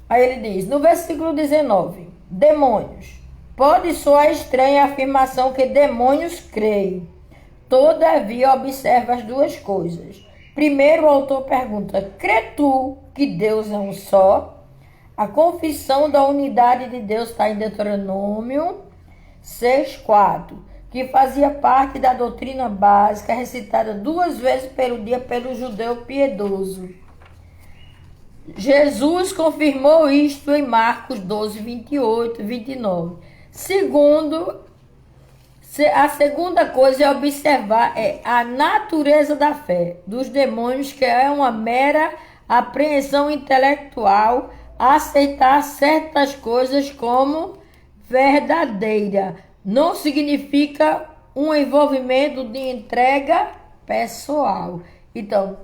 Aí ele diz, no versículo 19, demônios. Pode soar estranha a afirmação que demônios creem. Todavia, observa as duas coisas. Primeiro, o autor pergunta, crê tu que Deus é um só? A confissão da unidade de Deus está em Deuteronômio 6:4, que fazia parte da doutrina básica recitada 2 vezes pelo dia pelo judeu piedoso. Jesus confirmou isto em Marcos 12, 28 e 29. A segunda coisa é observar a natureza da fé dos demônios, que é uma mera apreensão intelectual, aceitar certas coisas como verdadeira. Não significa um envolvimento de entrega pessoal. Então,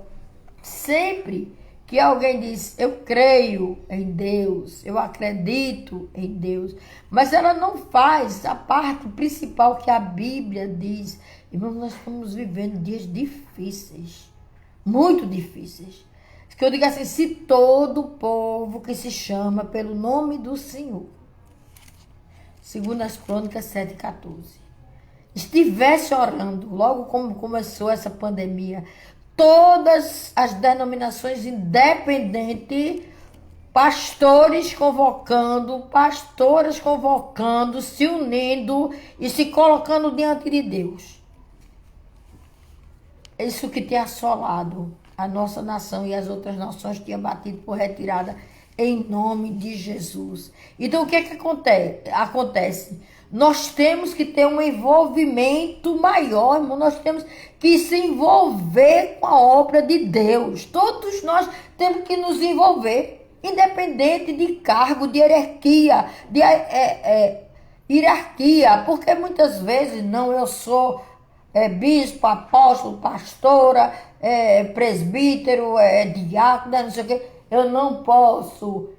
sempre que alguém diz, eu creio em Deus, eu acredito em Deus, mas ela não faz a parte principal que a Bíblia diz. Irmãos, nós estamos vivendo dias difíceis, muito difíceis. Que eu digo assim, se todo o povo que se chama pelo nome do Senhor, segundo as Crônicas 7:14, estivesse orando, logo como começou essa pandemia, todas as denominações independentes, pastores convocando, pastoras convocando, se unindo e se colocando diante de Deus. Isso que tem assolado a nossa nação e as outras nações tinha batido por retirada em nome de Jesus. Então, o que acontece? Nós temos que ter um envolvimento maior, irmão. Nós temos que se envolver com a obra de Deus. Todos nós temos que nos envolver, independente de cargo, de hierarquia, hierarquia, porque muitas vezes, não, eu sou bispo, apóstolo, pastora, presbítero, diácono, não sei o quê. Eu não posso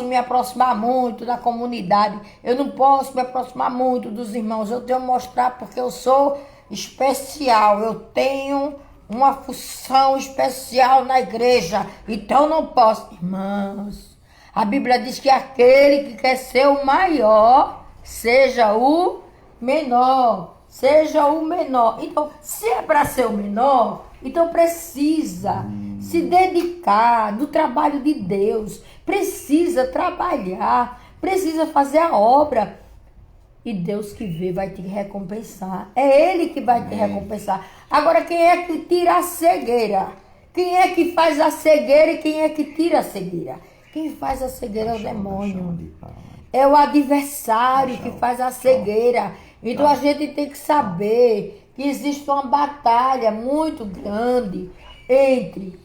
me aproximar muito da comunidade, eu não posso me aproximar muito dos irmãos, eu tenho que mostrar porque eu sou especial, eu tenho uma função especial na igreja, então não posso. Irmãos, a Bíblia diz que aquele que quer ser o maior, seja o menor. Então, se é para ser o menor, então precisa se dedicar no trabalho de Deus, precisa trabalhar, precisa fazer a obra. E Deus que vê vai te recompensar. É Ele que vai te recompensar. Agora, quem é que tira a cegueira? Quem é que faz a cegueira e quem é que tira a cegueira? Quem faz a cegueira é o demônio. É o adversário que faz a cegueira. Então a gente tem que saber que existe uma batalha muito grande entre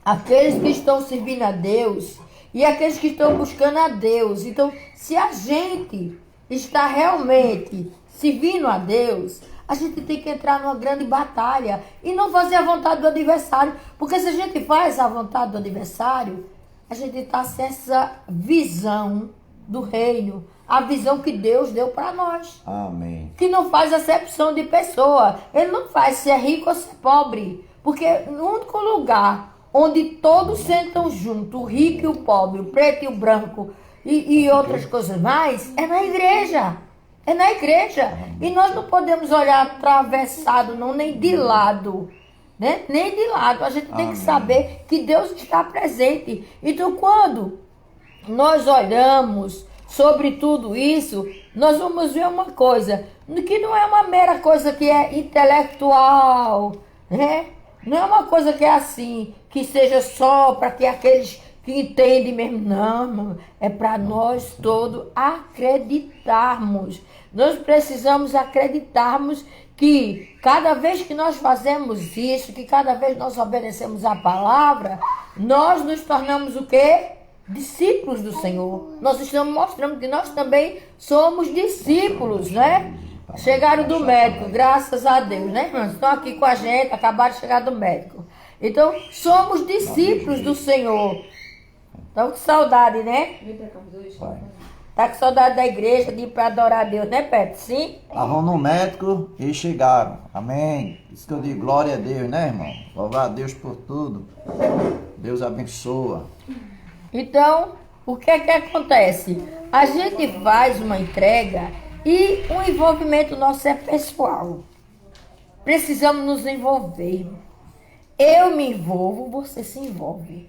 aqueles que estão servindo a Deus e aqueles que estão buscando a Deus. Então, se a gente está realmente servindo a Deus, a gente tem que entrar numa grande batalha e não fazer a vontade do adversário. Porque se a gente faz a vontade do adversário, a gente está sem essa visão do reino, a visão que Deus deu para nós. Amém. Que não faz acepção de pessoa. Ele não faz se é rico ou se é pobre. Porque no único lugar onde todos sentam junto, o rico e o pobre, o preto e o branco e outras coisas mais, é na igreja. É na igreja. E nós não podemos olhar atravessado, não, nem de lado. Né? Nem de lado. A gente tem que saber que Deus está presente. Então, quando nós olhamos sobre tudo isso, nós vamos ver uma coisa, que não é uma mera coisa que é intelectual, né? Não é uma coisa que é assim, que seja só para que aqueles que entendem mesmo. Não, é para nós todos acreditarmos. Nós precisamos acreditarmos que cada vez que nós fazemos isso, que cada vez nós obedecemos a palavra, nós nos tornamos o quê? Discípulos do Senhor. Nós estamos mostrando que nós também somos discípulos, né? Chegaram do médico, graças a Deus, né, irmãos? Estão aqui com a gente, acabaram de chegar do médico. Então, somos discípulos do Senhor. Estão com saudade, né? Tá com saudade da igreja, de ir para adorar a Deus, né, Pedro? Sim? Estavam no médico e chegaram. Amém. Isso que eu digo, glória a Deus, né, irmão? Louvar a Deus por tudo. Deus abençoa. Então, o que é que acontece? A gente faz uma entrega e o envolvimento nosso é pessoal. Precisamos nos envolver. Eu me envolvo, você se envolve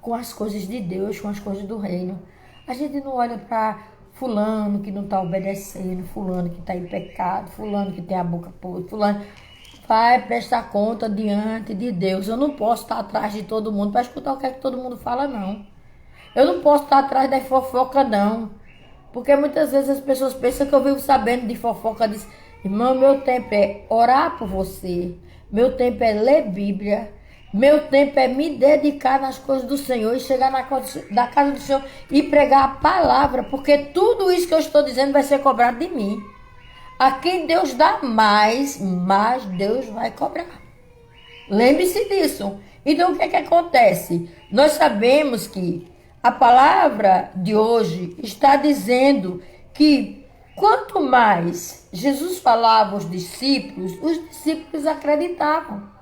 com as coisas de Deus, com as coisas do reino. A gente não olha para fulano que não está obedecendo, fulano que está em pecado, fulano que tem a boca podre, fulano vai prestar conta diante de Deus. Eu não posso estar atrás de todo mundo para escutar o que é que todo mundo fala, não. Eu não posso estar atrás da fofoca, não. Porque muitas vezes as pessoas pensam que eu vivo sabendo de fofoca. Diz, irmão, meu tempo é orar por você. Meu tempo é ler Bíblia. Meu tempo é me dedicar nas coisas do Senhor e chegar na casa do Senhor e pregar a palavra. Porque tudo isso que eu estou dizendo vai ser cobrado de mim. A quem Deus dá mais Deus vai cobrar. Lembre-se disso. Então o que é que acontece? Nós sabemos que a palavra de hoje está dizendo que quanto mais Jesus falava aos discípulos, os discípulos acreditavam.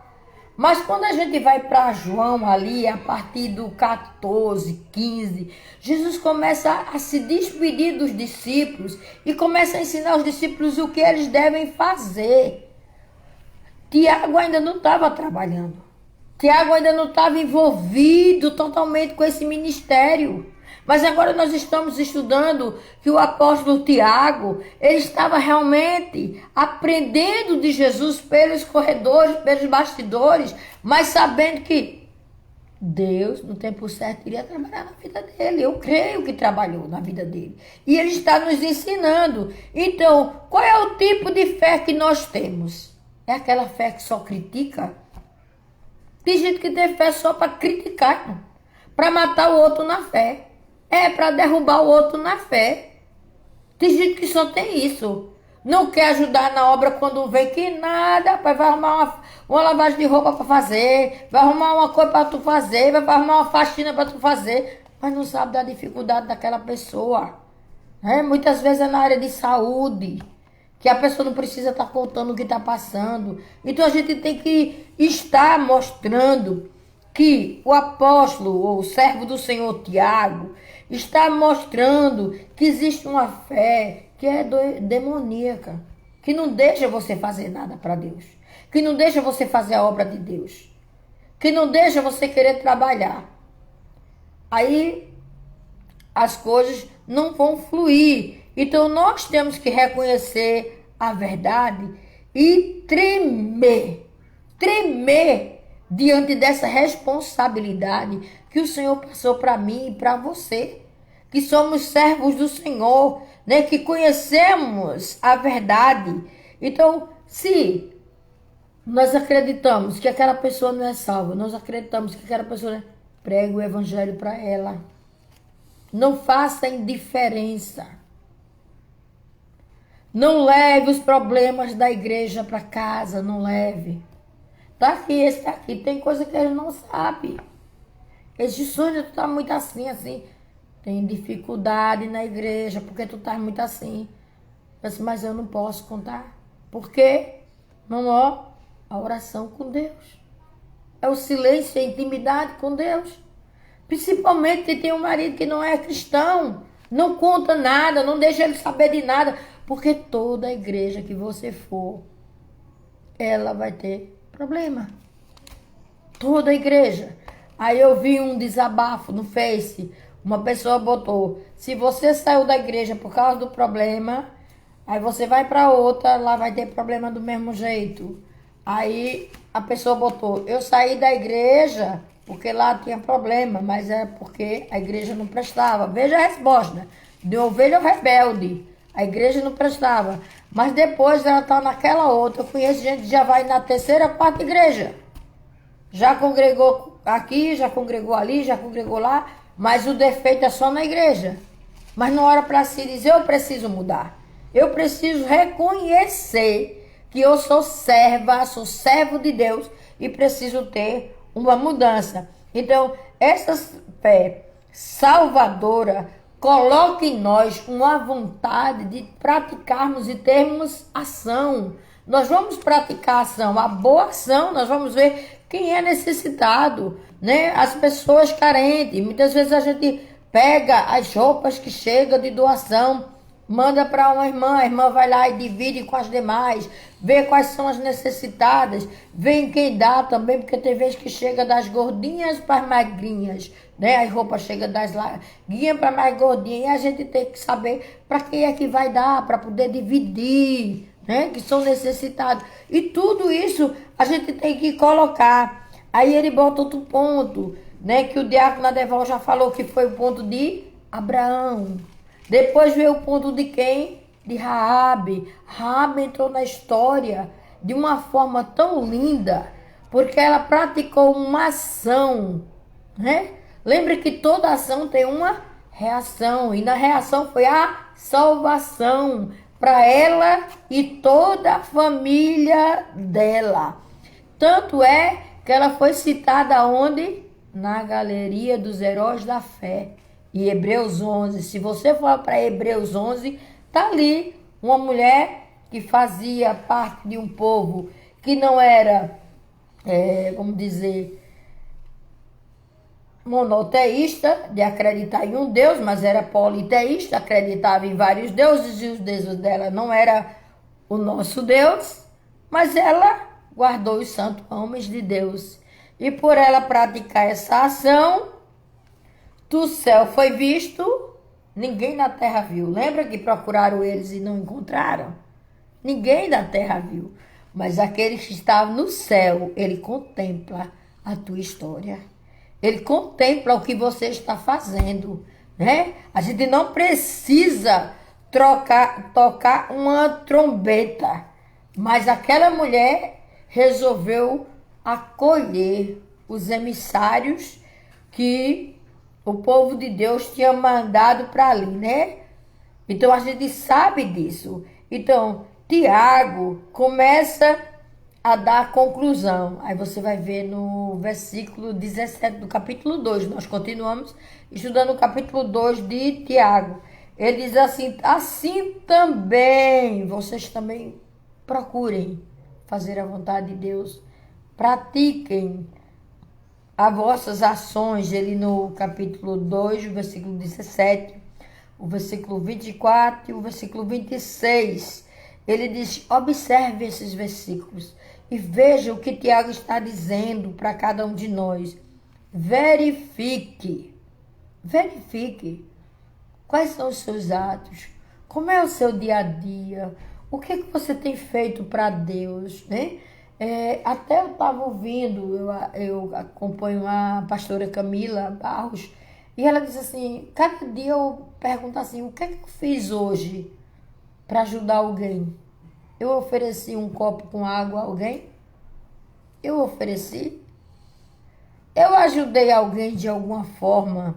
Mas quando a gente vai para João ali, a partir do 14, 15, Jesus começa a se despedir dos discípulos e começa a ensinar aos discípulos o que eles devem fazer. Tiago ainda não estava trabalhando. Tiago ainda não estava envolvido totalmente com esse ministério. Mas agora nós estamos estudando que o apóstolo Tiago, ele estava realmente aprendendo de Jesus pelos corredores, pelos bastidores, mas sabendo que Deus, no tempo certo, iria trabalhar na vida dele. Eu creio que trabalhou na vida dele. E ele está nos ensinando. Então, qual é o tipo de fé que nós temos? É aquela fé que só critica? Tem gente que tem fé só para criticar, para matar o outro na fé. É para derrubar o outro na fé. Tem gente que só tem isso. Não quer ajudar na obra quando vê que nada. Vai arrumar uma lavagem de roupa para fazer. Vai arrumar uma coisa para tu fazer. Vai arrumar uma faxina para tu fazer. Mas não sabe da dificuldade daquela pessoa. Muitas vezes é na área de saúde. Que a pessoa não precisa estar contando o que está passando. Então a gente tem que estar mostrando que o apóstolo ou o servo do Senhor Tiago está mostrando que existe uma fé que é demoníaca, que não deixa você fazer nada para Deus, que não deixa você fazer a obra de Deus, que não deixa você querer trabalhar. Aí as coisas não vão fluir. Então nós temos que reconhecer a verdade e tremer diante dessa responsabilidade que o Senhor passou para mim e para você, que somos servos do Senhor, né? Que conhecemos a verdade. Então, se nós acreditamos que aquela pessoa não é salva, nós acreditamos que aquela pessoa prega o evangelho para ela. Não faça indiferença. Não leve os problemas da igreja para casa, não leve. Tá aqui, esse tá aqui. Tem coisa que ele não sabe. Esse sonho, tu tá muito assim. Tem dificuldade na igreja, porque tu tá muito assim. Eu disse, mas eu não posso contar. Por quê? Não, ó, a oração com Deus. É o silêncio, a intimidade com Deus. Principalmente que tem um marido que não é cristão. Não conta nada, não deixa ele saber de nada. Porque toda igreja que você for, ela vai ter problema. Toda igreja. Aí eu vi um desabafo no Face. Uma pessoa botou: se você saiu da igreja por causa do problema, aí você vai para outra, lá vai ter problema do mesmo jeito. Aí a pessoa botou: eu saí da igreja porque lá tinha problema, mas é porque a igreja não prestava. Veja a resposta. De ovelha rebelde. A igreja não prestava. Mas depois ela está naquela outra. Eu conheço gente que já vai na terceira, quarta igreja. Já congregou aqui, já congregou ali, já congregou lá. Mas o defeito é só na igreja. Mas não hora para si dizer, eu preciso mudar. Eu preciso reconhecer que eu sou serva, sou servo de Deus e preciso ter uma mudança. Então, essa fé salvadora coloca em nós uma vontade de praticarmos e termos ação. Nós vamos praticar ação, a boa ação, nós vamos ver quem é necessitado, né? As pessoas carentes. Muitas vezes a gente pega as roupas que chegam de doação, manda para uma irmã, a irmã vai lá e divide com as demais, vê quais são as necessitadas, vê em quem dá também, porque tem vezes que chega das gordinhas para as magrinhas, né? As roupas chegam das larguinhas para mais gordinhas, e a gente tem que saber para quem é que vai dar, para poder dividir, né? Que são necessitados. E tudo isso a gente tem que colocar. Aí ele bota outro ponto, né? Que o diácono Adeval já falou que foi o ponto de Abraão. Depois veio o ponto de quem? De Raabe. Raabe entrou na história de uma forma tão linda, porque ela praticou uma ação, né? Lembre que toda ação tem uma reação, e na reação foi a salvação para ela e toda a família dela. Tanto é que ela foi citada onde? Na galeria dos heróis da fé. E Hebreus 11, se você for para Hebreus 11, tá ali uma mulher que fazia parte de um povo que não era, vamos dizer, monoteísta, de acreditar em um Deus, mas era politeísta, acreditava em vários deuses, e os deuses dela não era o nosso Deus, mas ela guardou os santos homens de Deus. E por ela praticar essa ação, do céu foi visto, ninguém na terra viu. Lembra que procuraram eles e não encontraram? Ninguém na terra viu. Mas aquele que estava no céu, ele contempla a tua história. Ele contempla o que você está fazendo, né? A gente não precisa tocar uma trombeta. Mas aquela mulher resolveu acolher os emissários que o povo de Deus tinha mandado para ali, né? Então a gente sabe disso. Então, Tiago começa a dar conclusão. Aí você vai ver no versículo 17 do capítulo 2. Nós continuamos estudando o capítulo 2 de Tiago. Ele diz assim: assim também, vocês também procurem fazer a vontade de Deus. Pratiquem as vossas ações. Ele no capítulo 2, o versículo 17, o versículo 24 e o versículo 26. Ele diz: observe esses versículos e veja o que Tiago está dizendo para cada um de nós. Verifique quais são os seus atos, como é o seu dia a dia, o que você tem feito para Deus, né? Até eu estava ouvindo, eu acompanho a pastora Camila Barros, e ela disse assim, cada dia eu pergunto assim, o que é que eu fiz hoje para ajudar alguém? Eu ofereci um copo com água a alguém? Eu ofereci? Eu ajudei alguém de alguma forma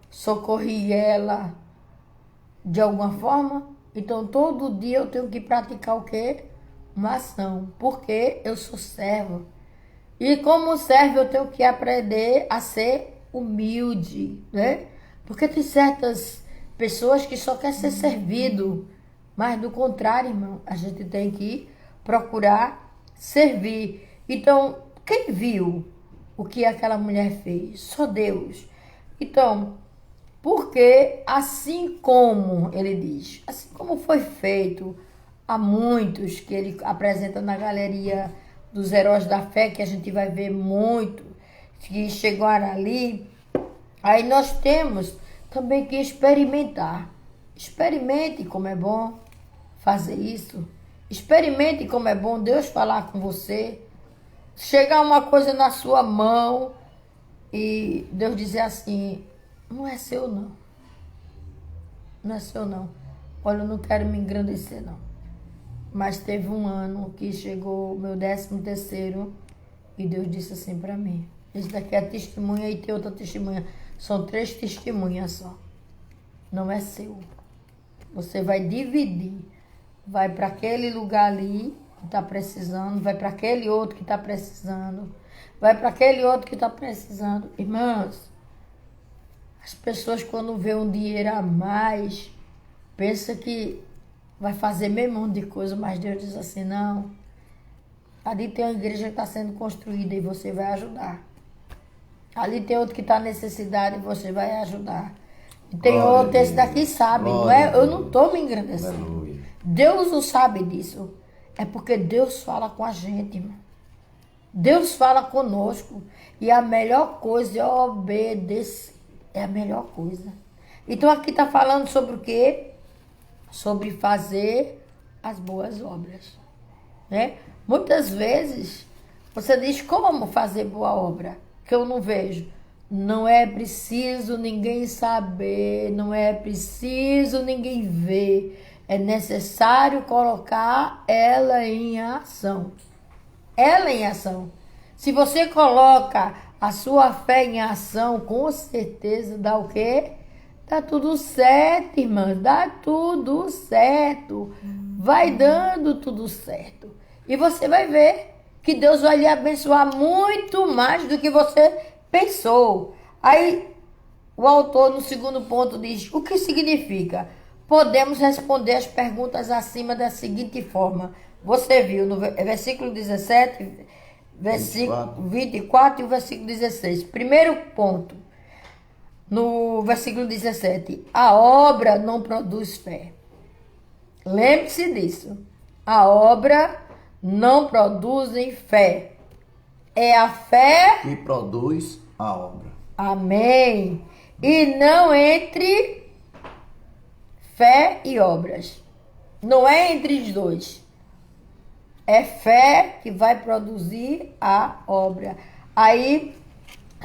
socorri ela de alguma forma. Então, todo dia eu tenho que praticar o quê? Uma ação. Porque eu sou servo. E como servo, eu tenho que aprender a ser humilde, né? Porque tem certas pessoas que só querem ser servido. Mas, do contrário, irmão, a gente tem que procurar servir. Então, quem viu o que aquela mulher fez? Só Deus. Então, porque assim como, ele diz, assim como foi feito a muitos que ele apresenta na galeria dos heróis da fé, que a gente vai ver muito, que chegaram ali, aí nós temos também que experimentar. Experimente como é bom fazer isso. Experimente como é bom Deus falar com você. Chegar uma coisa na sua mão e Deus dizer assim, não é seu não. Não é seu não. Olha, eu não quero me engrandecer não. Mas teve um ano que chegou o meu 13º e Deus disse assim para mim, esse daqui é testemunha e tem outra testemunha. São 3 testemunhas só. Não é seu. Você vai dividir. Vai para aquele lugar ali que está precisando, vai para aquele outro que está precisando, vai para aquele outro que está precisando. Irmãos, as pessoas quando vê um dinheiro a mais, pensam que vai fazer meio monte de coisa, mas Deus diz assim, não. Ali tem uma igreja que está sendo construída e você vai ajudar. Ali tem outro que está necessidade e você vai ajudar. E tem outro, esse daqui sabe, não é? Eu não estou me engrandecendo. Aleluia. Deus não sabe disso. É porque Deus fala com a gente, irmão. Deus fala conosco. E a melhor coisa é obedecer. É a melhor coisa. Então aqui está falando sobre o quê? Sobre fazer as boas obras. Né? Muitas vezes você diz como fazer boa obra, que eu não vejo. Não é preciso ninguém saber, não é preciso ninguém ver. É necessário colocar ela em ação. Ela em ação. Se você coloca a sua fé em ação, com certeza dá o quê? Dá tudo certo, irmã. Dá tudo certo. Vai dando tudo certo. E você vai ver que Deus vai lhe abençoar muito mais do que você pensou. Aí o autor no 2º ponto diz, o que significa? Podemos responder as perguntas acima da seguinte forma. Você viu no versículo 17, versículo 24 e o versículo 16. Primeiro ponto, no versículo 17. A obra não produz fé. Lembre-se disso. A obra não produz fé. É a fé que produz a obra. Amém. E não entre fé e obras. Não é entre os dois. É fé que vai produzir a obra. Aí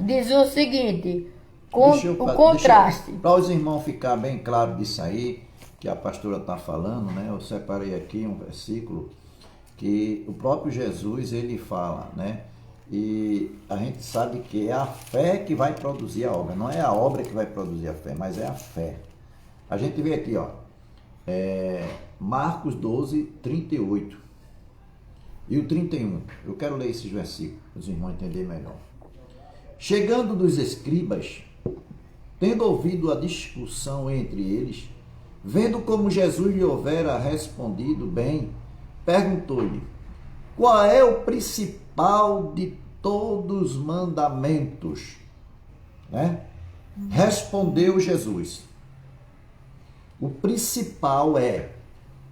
diz o seguinte, o contraste. Para os irmãos ficar bem claro disso aí, que a pastora está falando, né? Eu separei aqui um versículo que o próprio Jesus, ele fala, né? E a gente sabe que é a fé que vai produzir a obra. Não é a obra que vai produzir a fé, mas é a fé. A gente vê aqui, ó, Marcos 12, 38 e o 31. Eu quero ler esses versículos, para os irmãos entenderem melhor. Chegando dos escribas, tendo ouvido a discussão entre eles, vendo como Jesus lhe houvera respondido bem, perguntou-lhe, qual é o principal de todos os mandamentos? Né? Respondeu Jesus, o principal é,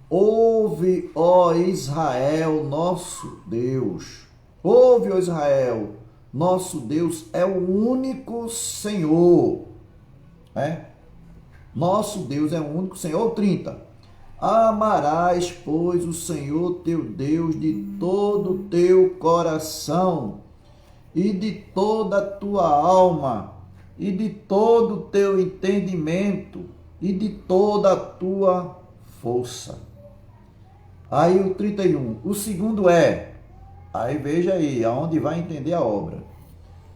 ouve, ó Israel, nosso Deus. Ouve, ó Israel, nosso Deus é o único Senhor. Né? Nosso Deus é o único Senhor. 30. Amarás, pois, o Senhor teu Deus de todo o teu coração e de toda a tua alma e de todo o teu entendimento e de toda a tua força. Aí o 31. O segundo é, aí veja aí, aonde vai entender a obra.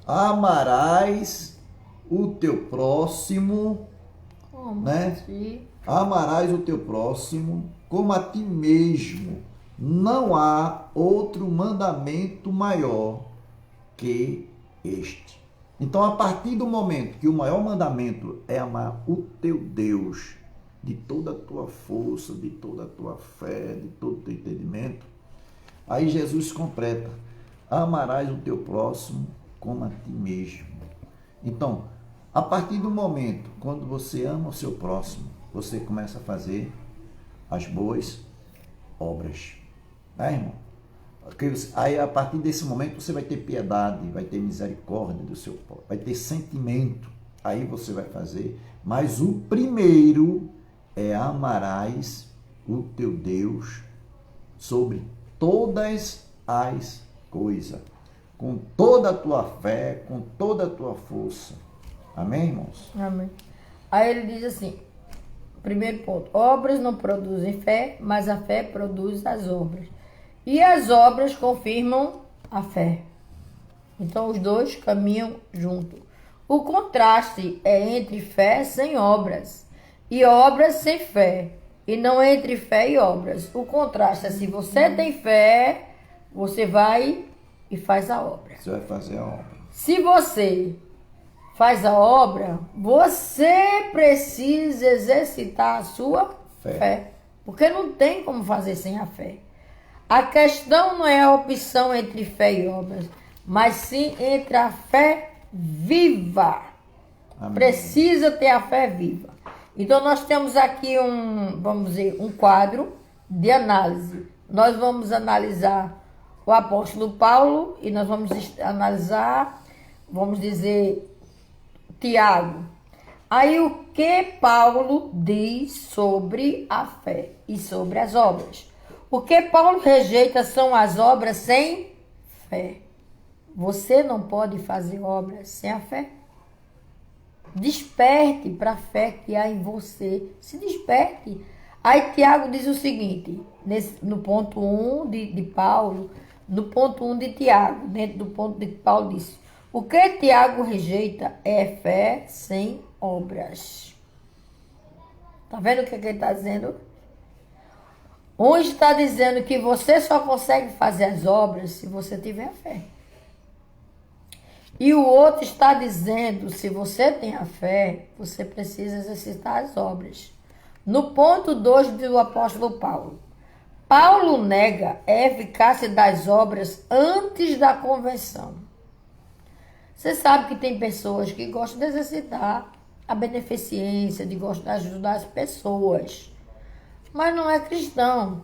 Amarás o teu próximo, né? Amarás o teu próximo como a ti mesmo. Não há outro mandamento maior que este. Então, a partir do momento que o maior mandamento é amar o teu Deus de toda a tua força, de toda a tua fé, de todo o teu entendimento, aí Jesus completa: amarás o teu próximo como a ti mesmo. Então, a partir do momento quando você ama o seu próximo, você começa a fazer as boas obras. Né, irmão? Aí, a partir desse momento, você vai ter piedade, vai ter misericórdia do seu próximo, vai ter sentimento. Aí você vai fazer. Mas o primeiro é: amarás o teu Deus sobre todas as coisas, com toda a tua fé, com toda a tua força. Amém, irmãos? Amém. Aí ele diz assim, primeiro ponto: obras não produzem fé, mas a fé produz as obras. E as obras confirmam a fé. Então os dois caminham junto. O contraste é entre fé sem obras e obras sem fé, e não entre fé e obras. O contraste é: se você tem fé, você vai e faz a obra. Você vai fazer a obra. Se você faz a obra, você precisa exercitar a sua fé. Porque não tem como fazer sem a fé. A questão não é a opção entre fé e obras, mas sim entre a fé viva. Amém. Precisa ter a fé viva. Então nós temos aqui um quadro de análise. Nós vamos analisar o apóstolo Paulo e nós vamos analisar, vamos dizer, Tiago. Aí o que Paulo diz sobre a fé e sobre as obras? O que Paulo rejeita são as obras sem fé. Você não pode fazer obras sem a fé. Desperte para a fé que há em você. Se desperte. Aí Tiago diz o seguinte, no ponto 1 de Paulo, no ponto 1 de Tiago, dentro do ponto de Paulo disse: o que Tiago rejeita é fé sem obras. Tá vendo o que ele está dizendo? Um está dizendo que você só consegue fazer as obras se você tiver fé. E o outro está dizendo: se você tem a fé, você precisa exercitar as obras. No ponto 2 do apóstolo Paulo, Paulo nega a eficácia das obras antes da conversão. Você sabe que tem pessoas que gostam de exercitar a beneficência, de gostar de ajudar as pessoas, mas não é cristão,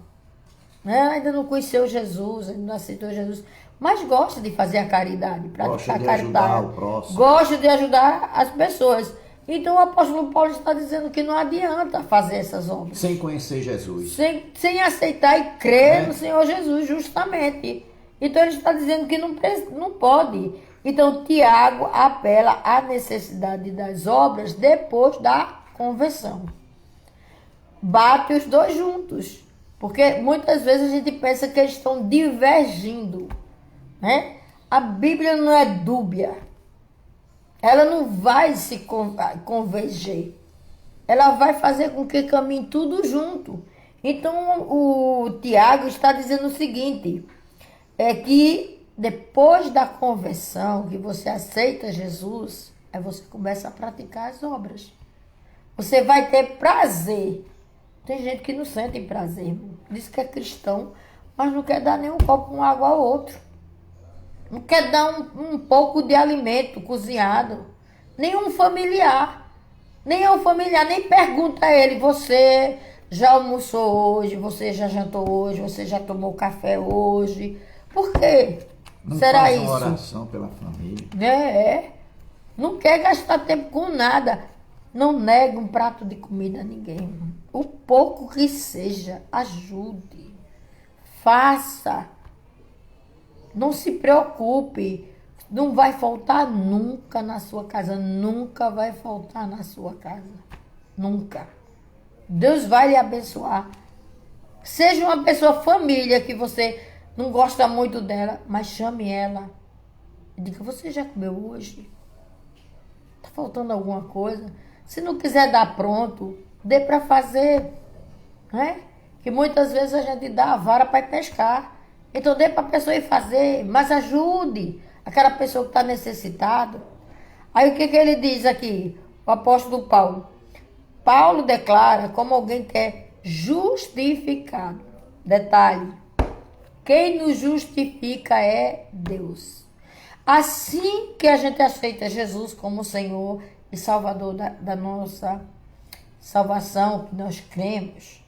né? Ainda não conheceu Jesus, ainda não aceitou Jesus, mas gosta de fazer a caridade, praticar a caridade, gosta de ajudar as pessoas. Então o apóstolo Paulo está dizendo que não adianta fazer essas obras sem conhecer Jesus, sem aceitar e crer no Senhor Jesus, justamente. Então ele está dizendo que não pode. Então Tiago apela à necessidade das obras depois da conversão. Bate os dois juntos, porque muitas vezes a gente pensa que eles estão divergindo, né? A Bíblia não é dúbia, ela não vai se converger, ela vai fazer com que caminhe tudo junto. Então o Tiago está dizendo o seguinte, é que depois da conversão, que você aceita Jesus, aí você começa a praticar as obras. Você vai ter prazer. Tem gente que não sente prazer, irmão. Diz que é cristão, mas não quer dar nem um copo com água ao outro. Não quer dar um pouco de alimento cozinhado. Nenhum familiar. Nem pergunta a ele: você já almoçou hoje? Você já jantou hoje? Você já tomou café hoje? Por quê? Não será faz isso? Uma oração pela família. Não quer gastar tempo com nada. Não nega um prato de comida a ninguém. O pouco que seja, ajude. Faça. Não se preocupe. Não vai faltar nunca na sua casa. Nunca vai faltar na sua casa. Nunca. Deus vai lhe abençoar. Seja uma pessoa família que você não gosta muito dela, mas chame ela. Diga: você já comeu hoje? Está faltando alguma coisa? Se não quiser dar pronto, dê para fazer, né? Que muitas vezes a gente dá a vara para ir pescar. Então dê para a pessoa ir fazer, mas ajude aquela pessoa que está necessitada. Aí o que ele diz aqui, o apóstolo Paulo? Paulo declara como alguém que é justificado. Detalhe, quem nos justifica é Deus. Assim que a gente aceita Jesus como Senhor e Salvador da nossa salvação, que nós cremos,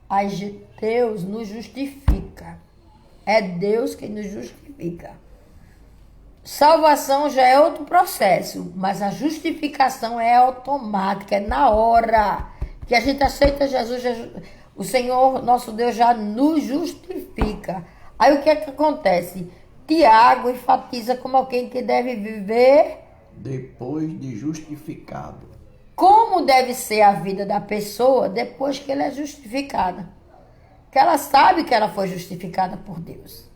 aí Deus nos justifica. É Deus quem nos justifica. Salvação já é outro processo, mas a justificação é automática, é na hora que a gente aceita Jesus, o Senhor, nosso Deus, já nos justifica. Aí o que é que acontece? Tiago enfatiza como alguém que deve viver depois de justificado. Como deve ser a vida da pessoa depois que ela é justificada? Que ela sabe que ela foi justificada por Deus.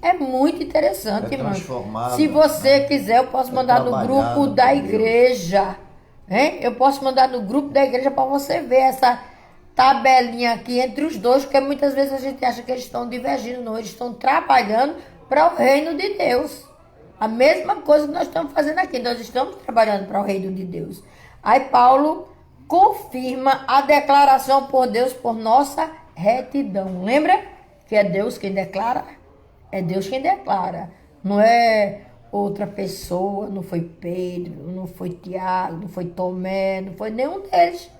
É muito interessante, irmão. Se você quiser, eu posso mandar no grupo da igreja. Hein? Eu posso mandar no grupo da igreja para você ver essa tabelinha aqui entre os dois, porque muitas vezes a gente acha que eles estão divergindo, não. Eles estão trabalhando para o reino de Deus. A mesma coisa que nós estamos fazendo aqui. Nós estamos trabalhando para o reino de Deus. Aí Paulo confirma a declaração por Deus por nossa retidão. Lembra que é Deus quem declara? É Deus quem declara. Não é outra pessoa, não foi Pedro, não foi Tiago, não foi Tomé, não foi nenhum deles.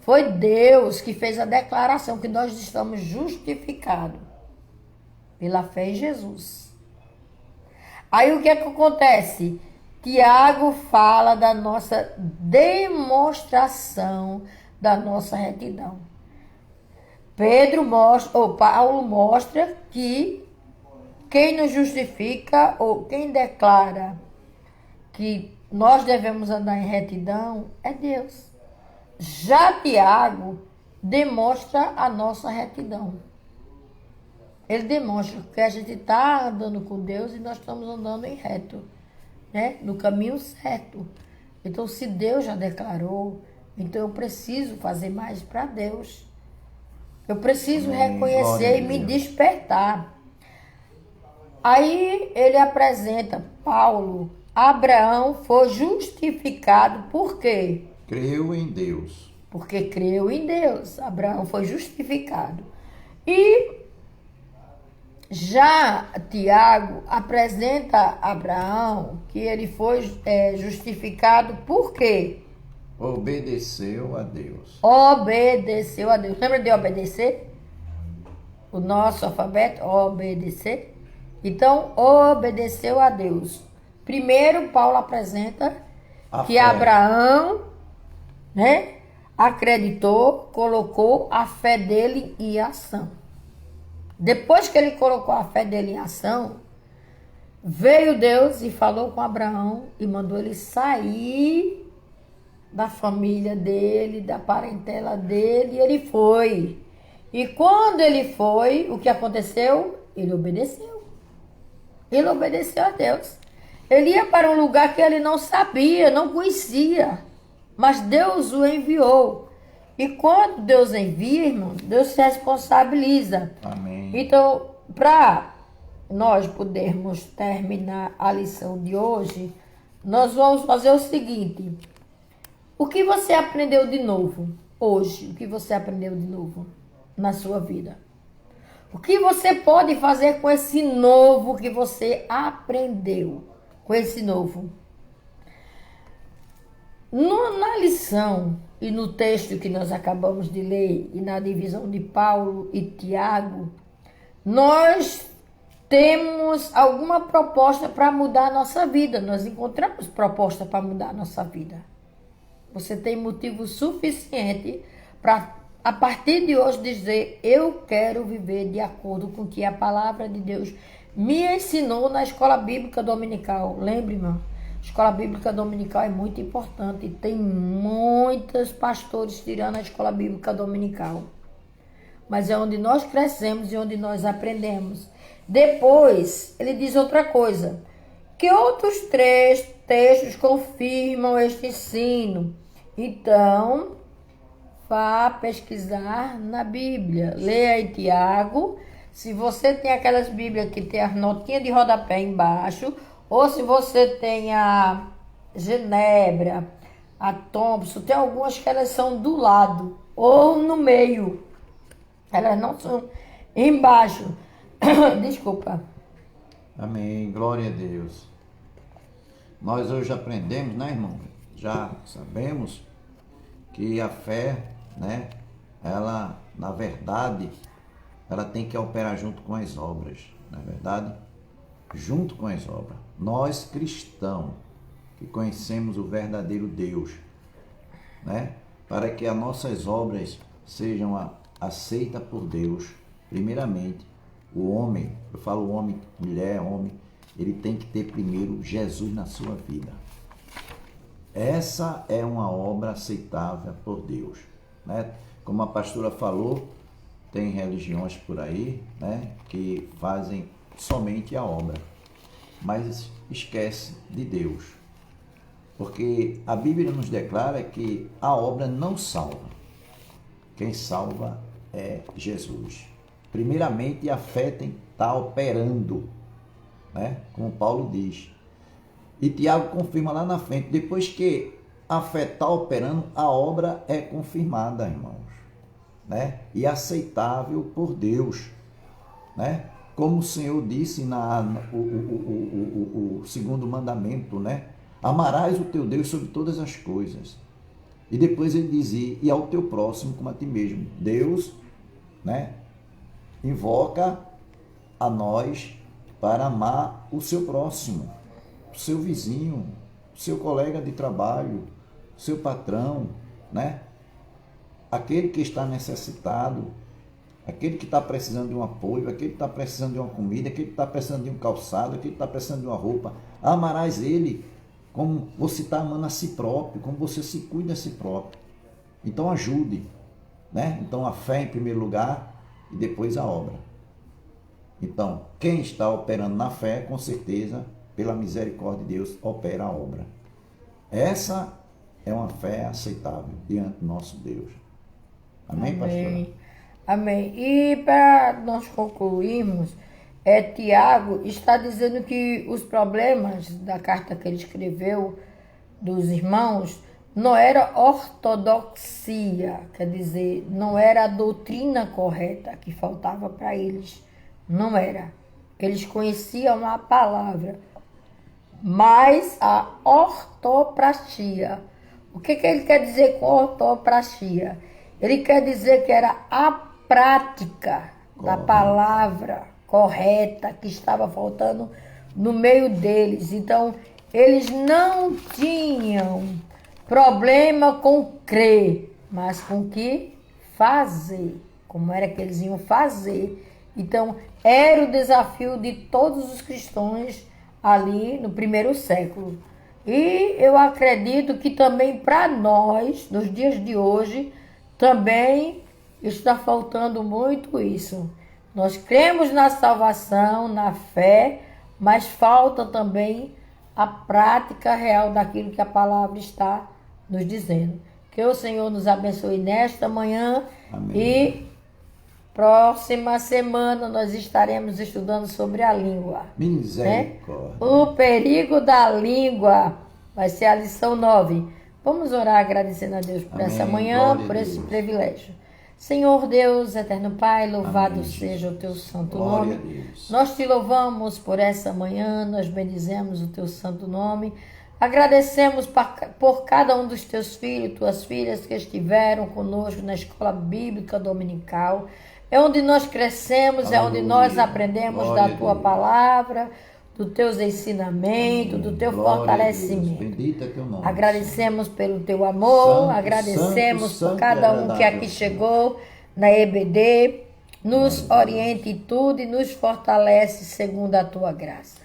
Foi Deus que fez a declaração que nós estamos justificados pela fé em Jesus. Aí o que é que acontece? Tiago fala da nossa demonstração da nossa retidão. Paulo mostra que quem nos justifica ou quem declara que nós devemos andar em retidão é Deus. Já Tiago demonstra a nossa retidão. Ele demonstra que a gente está andando com Deus e nós estamos andando em reto, né? No caminho certo. Então, se Deus já declarou, então eu preciso fazer mais para Deus. Eu preciso reconhecer e me despertar. Aí ele apresenta, Paulo, Abraão foi justificado por quê? Creu em Deus. Porque creu em Deus. Abraão foi justificado. E já Tiago apresenta Abraão que ele foi justificado por quê? Obedeceu a Deus. Obedeceu a Deus. Lembra de obedecer? O nosso alfabeto, obedecer. Então, obedeceu a Deus. Primeiro, Paulo apresenta que Abraão, né, acreditou, colocou a fé dele em ação. Depois que ele colocou a fé dele em ação, veio Deus e falou com Abraão e mandou ele sair da família dele, da parentela dele, e ele foi. E quando ele foi, o que aconteceu? Ele obedeceu. Ele obedeceu a Deus. Ele ia para um lugar que ele não sabia, não conhecia, mas Deus o enviou. E quando Deus envia, irmão, Deus se responsabiliza. Amém. Então, para nós podermos terminar a lição de hoje, nós vamos fazer o seguinte. O que você aprendeu de novo hoje? O que você aprendeu de novo na sua vida? O que você pode fazer com esse novo que você aprendeu? Com esse novo? Na lição e no texto que nós acabamos de ler e na divisão de Paulo e Tiago, nós temos alguma proposta para mudar a nossa vida. Nós encontramos proposta para mudar a nossa vida. Você tem motivo suficiente para, a partir de hoje, dizer: eu quero viver de acordo com o que a palavra de Deus me ensinou na escola bíblica dominical. Lembre, irmão, a escola bíblica dominical é muito importante. Tem muitos pastores tirando a escola bíblica dominical. Mas é onde nós crescemos e onde nós aprendemos. Depois, ele diz outra coisa. Que outros textos confirmam este ensino. Então, vá pesquisar na Bíblia. Leia aí Tiago. Se você tem aquelas Bíblias que tem as notinhas de rodapé embaixo, ou se você tem a Genebra, a Thompson, tem algumas que elas são do lado ou no meio. Elas não são embaixo. Desculpa. Amém. Glória a Deus. Nós hoje aprendemos, né, irmão? Já sabemos que a fé, né, ela, na verdade, ela tem que operar junto com as obras, não é verdade? Junto com as obras. Nós, cristãos, que conhecemos o verdadeiro Deus, né, para que as nossas obras sejam aceitas por Deus, primeiramente, o homem, eu falo homem, mulher, homem, ele tem que ter primeiro Jesus na sua vida. Essa é uma obra aceitável por Deus, né? Como a pastora falou, tem religiões por aí, né, que fazem somente a obra, mas esquece de Deus. Porque a Bíblia nos declara que a obra não salva. Quem salva é Jesus. Primeiramente, a fé tem que estar operando, né? Como Paulo diz. E Tiago confirma lá na frente, depois que a fé está operando, a obra é confirmada, irmãos, né? E aceitável por Deus, né? Como o Senhor disse o segundo mandamento, né? Amarás o teu Deus sobre todas as coisas. E depois ele dizia, e ao teu próximo como a ti mesmo. Deus, né, invoca a nós para amar o seu próximo, o seu vizinho, o seu colega de trabalho, o seu patrão, né? Aquele que está necessitado, aquele que está precisando de um apoio, aquele que está precisando de uma comida, aquele que está precisando de um calçado, aquele que está precisando de uma roupa. Amarás ele como você está amando a si próprio, como você se cuida a si próprio. Então ajude, né? Então a fé em primeiro lugar e depois a obra. Então, quem está operando na fé, com certeza, pela misericórdia de Deus, opera a obra. Essa é uma fé aceitável diante do nosso Deus. Amém, pastora? Amém. E para nós concluirmos, Tiago está dizendo que os problemas da carta que ele escreveu dos irmãos não era ortodoxia, quer dizer, não era a doutrina correta que faltava para eles. Não era. Eles conheciam a palavra, mas a ortopraxia. O que ele quer dizer com ortopraxia? Ele quer dizer que era a prática da palavra correta que estava faltando no meio deles. Então, eles não tinham problema com crer, mas com que fazer. Como era que eles iam fazer? Então, era o desafio de todos os cristãos ali no primeiro século. E eu acredito que também para nós, nos dias de hoje, também está faltando muito isso. Nós cremos na salvação, na fé, mas falta também a prática real daquilo que a palavra está nos dizendo. Que o Senhor nos abençoe nesta manhã. Amém. E próxima semana nós estaremos estudando sobre a língua. Misericórdia. Né? O perigo da língua vai ser a lição 9. Vamos orar agradecendo a Deus por essa manhã, por esse privilégio. Senhor Deus, eterno Pai, louvado seja o teu santo nome. Nós te louvamos por essa manhã, nós bendizemos o teu santo nome. Agradecemos por cada um dos teus filhos, tuas filhas que estiveram conosco na escola bíblica dominical. É onde nós crescemos, é onde nós aprendemos da tua palavra, dos teus ensinamentos, do teu fortalecimento. Bendito é teu nome. Agradecemos pelo teu amor, agradecemos por cada um que aqui chegou na EBD. Nos oriente em tudo e nos fortalece segundo a tua graça.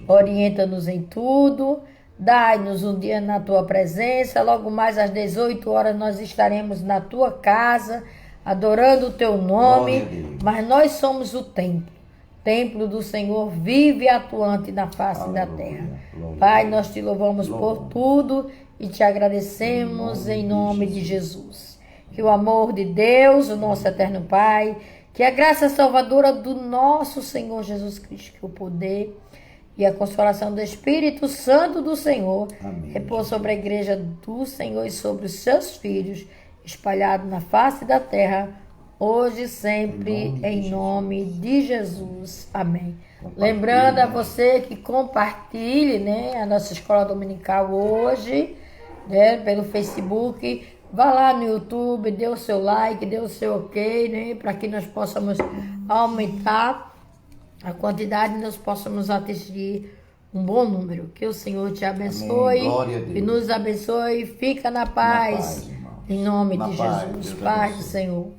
Orienta-nos em tudo. Dai-nos um dia na tua presença. Logo mais às 18 horas nós estaremos na tua casa, adorando o teu nome. Mas nós somos o templo. templo do Senhor vive e atuante na face da terra. Pai, nós te louvamos por tudo e te agradecemos em nome de Jesus. Que o amor de Deus, o nosso eterno Pai, que a graça salvadora do nosso Senhor Jesus Cristo, que o poder e a consolação do Espírito Santo do Senhor repousa sobre a igreja do Senhor e sobre os seus filhos, espalhados na face da terra, hoje e sempre, em nome de Jesus. Amém. Lembrando a você que compartilhe, né, a nossa escola dominical hoje, né, pelo Facebook. Vá lá no YouTube, dê o seu like, dê o seu ok, né, para que nós possamos aumentar a quantidade e nós possamos atingir um bom número. Que o Senhor te abençoe e nos abençoe. Fica na paz, em nome de Jesus. Paz do Senhor.